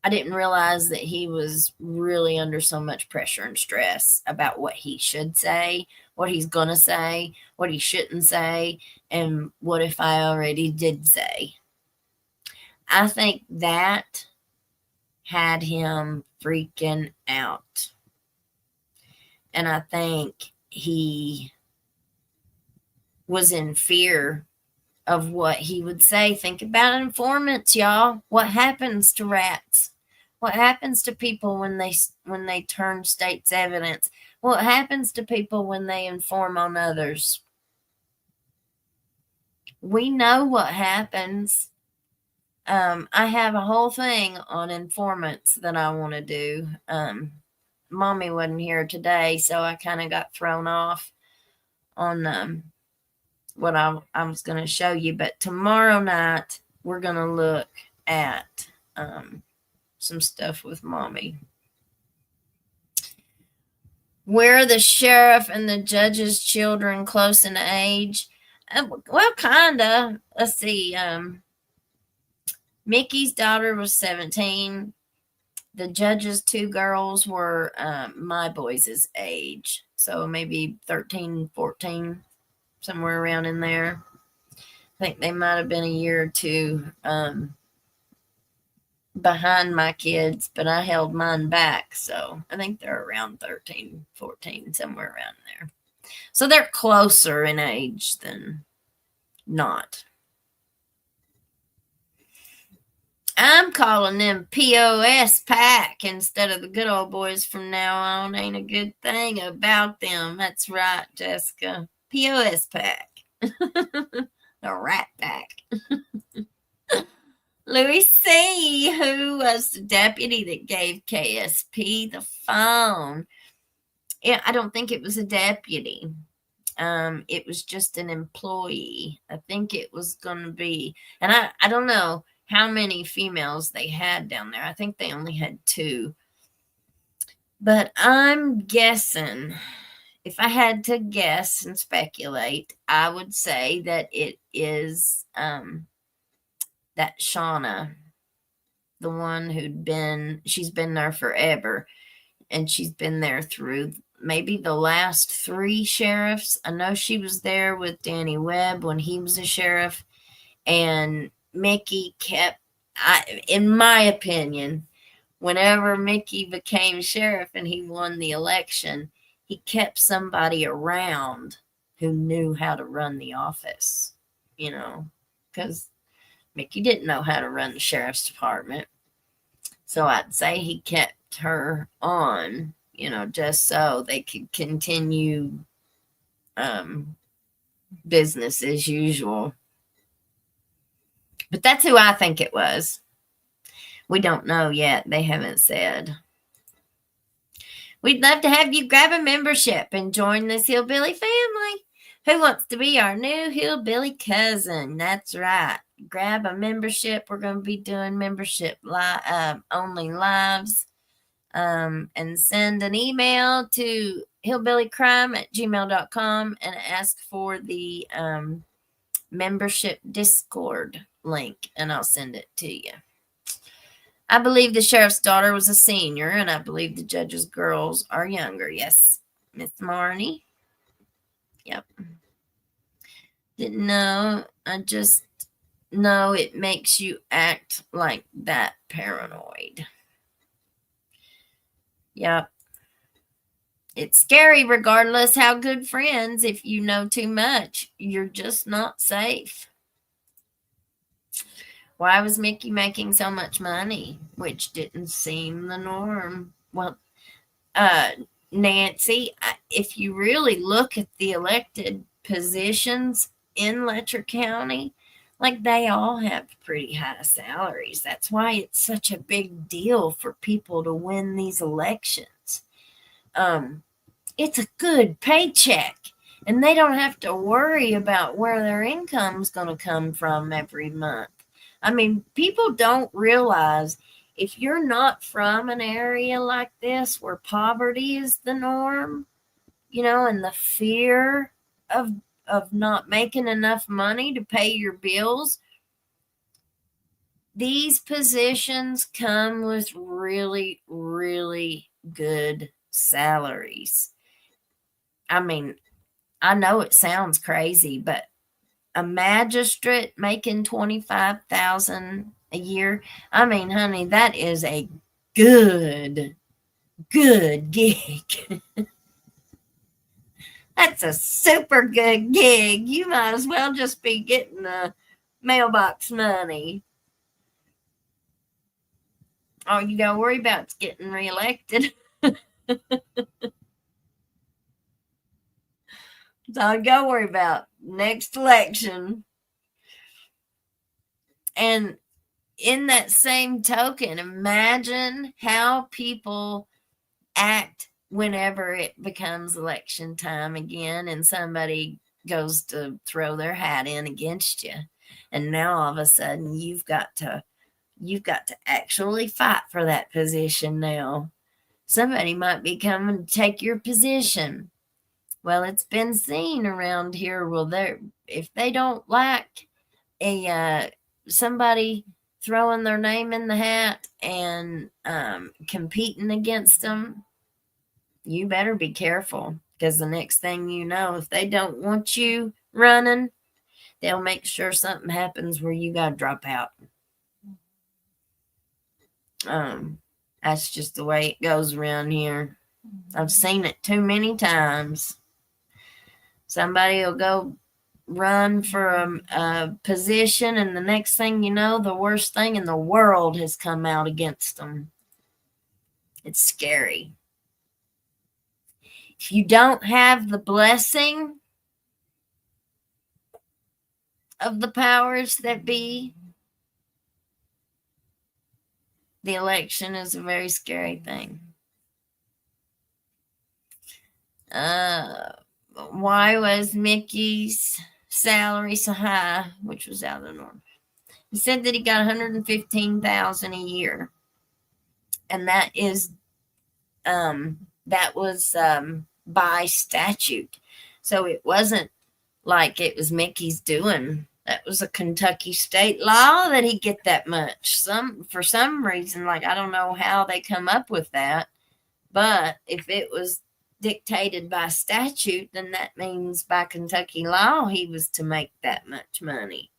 I didn't realize that he was really under so much pressure and stress about what he should say, what he's going to say, what he shouldn't say, and what if I already did say. I think that had him freaking out. And I think he was in fear of what he would say. Think about informants, y'all. What happens to rats? What happens to people when they turn state's evidence? What happens to people when they inform on others? We know what happens. I have a whole thing on informants that I want to do. Mommy wasn't here today, so I kind of got thrown off on what I was going to show you. But tomorrow night, we're going to look at some stuff with Mommy. Were the sheriff and the judge's children close in age? Well, kind of. Let's see. Mickey's daughter was 17. The judge's two girls were my boys' age. So maybe 13, 14, somewhere around in there. I think they might have been a year or two behind my kids, but I held mine back. So I think they're around 13, 14, somewhere around there. So they're closer in age than not. I'm calling them POS pack instead of the good old boys from now on. Ain't a good thing about them. That's right, Jessica. POS pack. The rat pack. Louis C., who was the deputy that gave KSP the phone. Yeah, I don't think it was a deputy. It was just an employee. I think it was going to be, and I don't know how many females they had down there. I think they only had 2. But I'm guessing, if I had to guess and speculate, I would say that it is that Shauna, the one she's been there forever, and she's been there through maybe the last 3 sheriffs. I know she was there with Danny Webb when he was a sheriff, and Mickey kept, in my opinion, whenever Mickey became sheriff and he won the election, he kept somebody around who knew how to run the office, because Mickey didn't know how to run the sheriff's department. So I'd say he kept her on, just so they could continue business as usual. But that's who I think it was. We don't know yet. They haven't said. We'd love to have you grab a membership and join this hillbilly family. Who wants to be our new hillbilly cousin? That's right. Grab a membership. We're going to be doing membership only lives. And send an email to hillbillycrime@gmail.com and ask for the membership Discord link, and I'll send it to you. I believe the sheriff's daughter was a senior, and I believe the judge's girls are younger. Yes, Miss Marnie. Yep. Didn't know. I just know it makes you act like that paranoid. Yep. It's scary regardless how good friends. If you know too much, you're just not safe. Why was Mickey making so much money? Which didn't seem the norm. Well, Nancy, if you really look at the elected positions in Letcher County, like they all have pretty high salaries. That's why it's such a big deal for people to win these elections. It's a good paycheck, and they don't have to worry about where their income's going to come from every month. I mean, people don't realize if you're not from an area like this where poverty is the norm, and the fear of not making enough money to pay your bills, these positions come with really, really good salaries. I mean, I know it sounds crazy, but a magistrate making 25,000 a year, I mean, honey, that is a good gig. That's a super good gig. You might as well just be getting the mailbox money. All you gotta worry about is getting reelected. That's all you gotta worry about. Next election. And in that same token, imagine how people act whenever it becomes election time again and somebody goes to throw their hat in against you. And now all of a sudden you've got to actually fight for that position now. Somebody might be coming to take your position. Well, it's been seen around here. Well, if they don't like a somebody throwing their name in the hat and competing against them, you better be careful, because the next thing you know, if they don't want you running, they'll make sure something happens where you got to drop out. That's just the way it goes around here. I've seen it too many times. Somebody will go run for a position, and the next thing you know, the worst thing in the world has come out against them. It's scary. If you don't have the blessing of the powers that be, the election is a very scary thing. Why was Mickey's salary so high, which was out of the norm? He said that he got $115,000 a year, and that was by statute. So it wasn't like it was Mickey's doing. That was a Kentucky state law that he get that much. For some reason, like, I don't know how they come up with that, but if it was dictated by statute, then that means by Kentucky law he was to make that much money.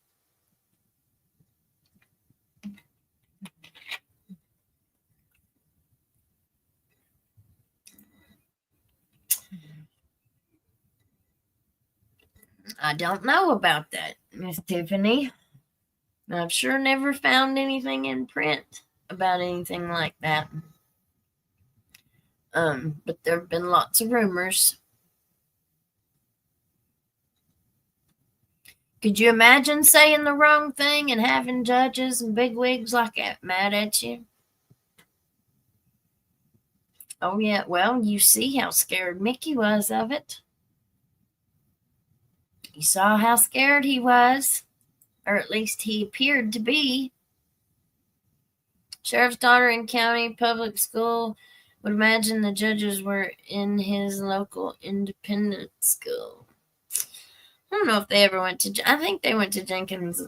I don't know about that, Miss Tiffany. I've sure never found anything in print about anything like that. But there have been lots of rumors. Could you imagine saying the wrong thing and having judges and bigwigs like that mad at you? Oh, yeah. Well, you see how scared Mickey was of it. You saw how scared he was, or at least he appeared to be. Sheriff's daughter in county public school would imagine the judges were in his local independent school. I don't know if they ever went to, I think they went to Jenkins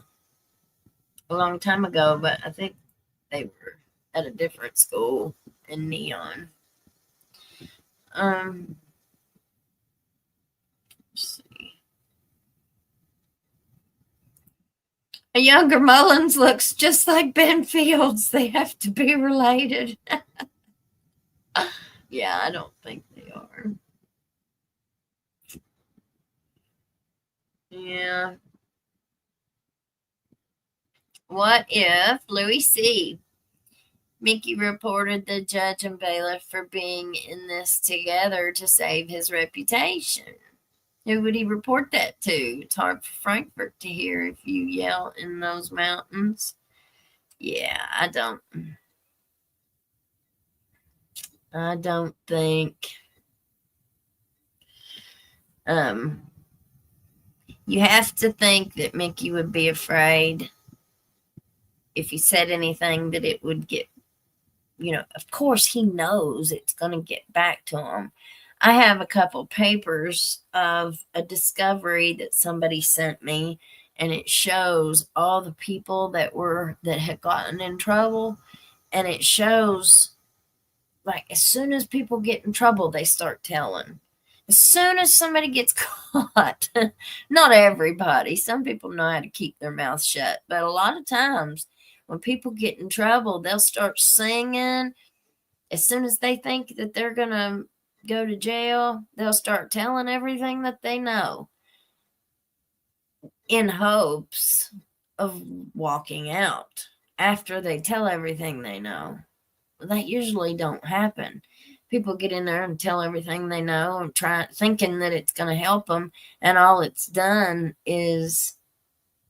a long time ago, but I think they were at a different school in Neon. Let's see. A younger Mullins looks just like Ben Fields. They have to be related. Yeah, I don't think they are. Yeah. What if Louis C. Mickey reported the judge and bailiff for being in this together to save his reputation? Who would he report that to? It's hard for Frankfurt to hear if you yell in those mountains. Yeah, I don't think you have to think that Mickey would be afraid if he said anything that it would get, of course he knows it's going to get back to him. I have a couple papers of a discovery that somebody sent me, and it shows all the people that had gotten in trouble, and it shows, like, as soon as people get in trouble, they start telling. As soon as somebody gets caught, not everybody, some people know how to keep their mouth shut, but a lot of times when people get in trouble, they'll start singing. As soon as they think that they're going to go to jail, they'll start telling everything that they know in hopes of walking out after they tell everything they know. That usually don't happen. People get in there and tell everything they know and try thinking that it's going to help them, and all it's done is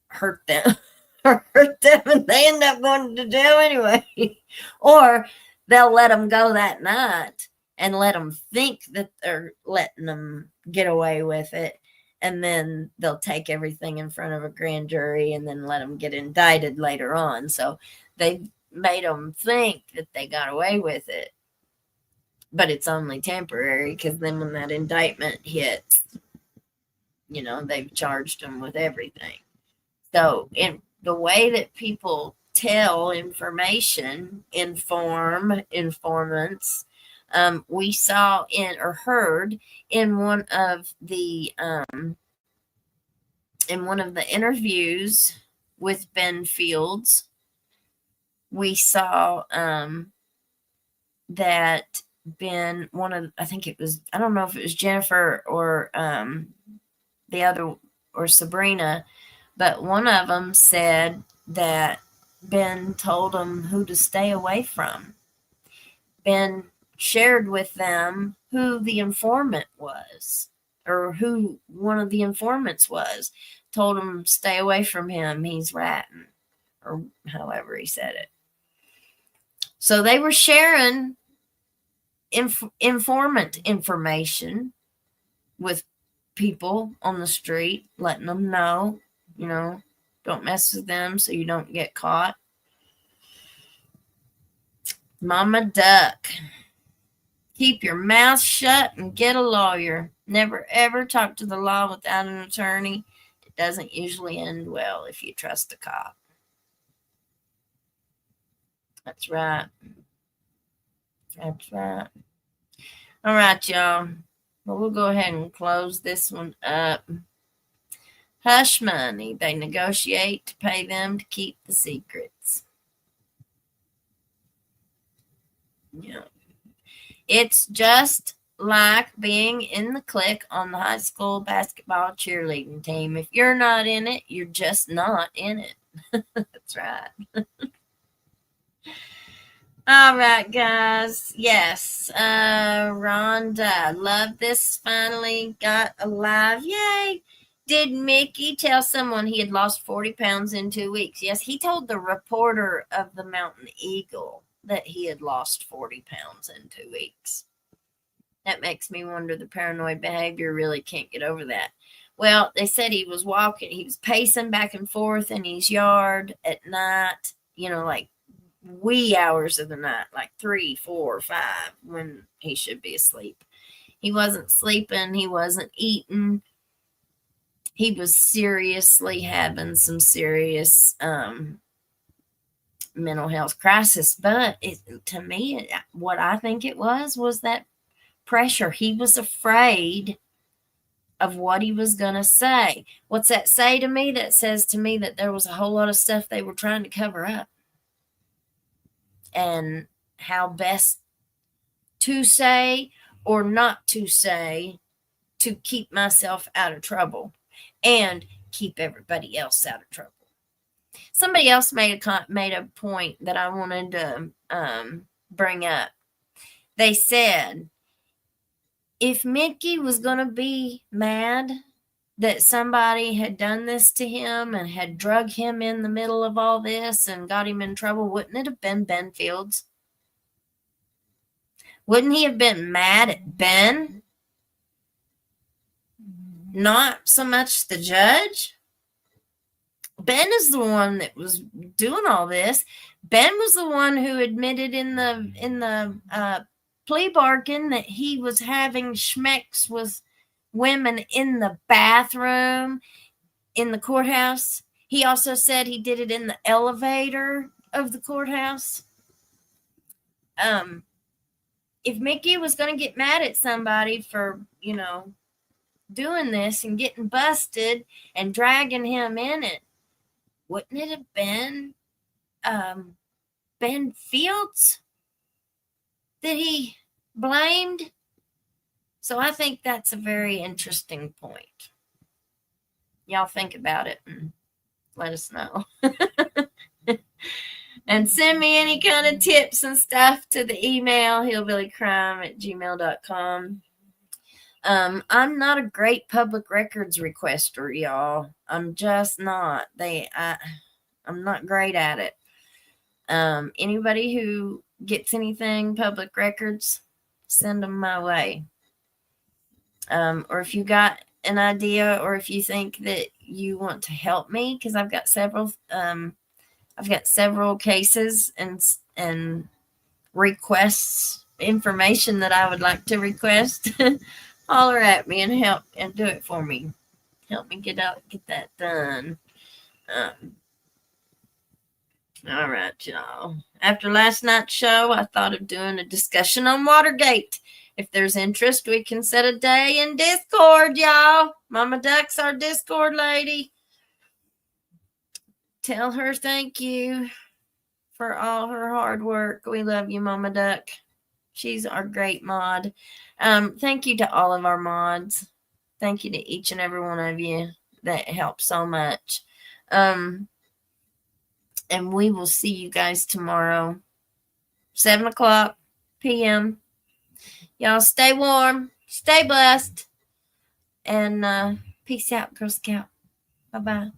hurt them. Hurt them, and they end up going to jail anyway. Or they'll let them go that night and let them think that they're letting them get away with it, and then they'll take everything in front of a grand jury and then let them get indicted later on. So they made them think that they got away with it, but it's only temporary, because then when that indictment hits, they've charged them with everything. So in the way that people tell information, informants, we saw or heard in one of the interviews with Ben Fields, we saw that Ben, I think it was, I don't know if it was Jennifer or the other, or Sabrina, but one of them said that Ben told them who to stay away from. Ben shared with them who the informant was, or who one of the informants was. Told them, stay away from him, he's ratting, or however he said it. So they were sharing informant information with people on the street, letting them know, don't mess with them so you don't get caught. Mama Duck. Keep your mouth shut and get a lawyer. Never ever talk to the law without an attorney. It doesn't usually end well if you trust a cop. That's right. That's right. All right, y'all. Well, we'll go ahead and close this one up. Hush money. They negotiate to pay them to keep the secrets. Yeah. It's just like being in the clique on the high school basketball cheerleading team. If you're not in it, you're just not in it. That's right. All right, guys. Yes. Rhonda, love this. Finally got alive. Yay. Did Mickey tell someone he had lost 40 pounds in 2 weeks? Yes, he told the reporter of the Mountain Eagle that he had lost 40 pounds in 2 weeks. That makes me wonder, the paranoid behavior really can't get over that. Well, they said he was pacing back and forth in his yard at night, like wee hours of the night, like 3, 4, 5, when he should be asleep. He wasn't sleeping. He wasn't eating. He was seriously having some serious mental health crisis. But to me, what I think it was that pressure. He was afraid of what he was going to say. What's that say to me? That says to me that there was a whole lot of stuff they were trying to cover up, and how best to say or not to say to keep myself out of trouble and keep everybody else out of trouble. Somebody else made a point that I wanted to bring up. They said, if Mickey was going to be mad that somebody had done this to him and had drug him in the middle of all this and got him in trouble, wouldn't it have been Ben Fields? Wouldn't he have been mad at Ben? Not so much the judge? Ben is the one that was doing all this. Ben was the one who admitted in the plea bargain that he was having schmecks with women in the bathroom. in the courthouse. He also said he did it in the elevator of the courthouse. If Mickey was going to get mad at somebody for, doing this and getting busted and dragging him in it, wouldn't it have been Ben Fields that he blamed? So I think that's a very interesting point. Y'all think about it and let us know. And send me any kind of tips and stuff to the email, hillbillycrime@gmail.com. I'm not a great public records requester, y'all. I'm just not. I'm not great at it. Anybody who gets anything public records, send them my way. Or if you got an idea, or if you think that you want to help me, because I've got several cases and requests, information that I would like to request. Holler at me and help and do it for me. Help me get that done. All right, y'all. After last night's show, I thought of doing a discussion on Watergate. If there's interest, we can set a day in Discord, y'all. Mama Duck's our Discord lady. Tell her thank you for all her hard work. We love you, Mama Duck. She's our great mod. Thank you to all of our mods. Thank you to each and every one of you. That helps so much. And we will see you guys tomorrow, 7:00 p.m. Y'all stay warm, stay blessed, and peace out, Girl Scout. Bye-bye.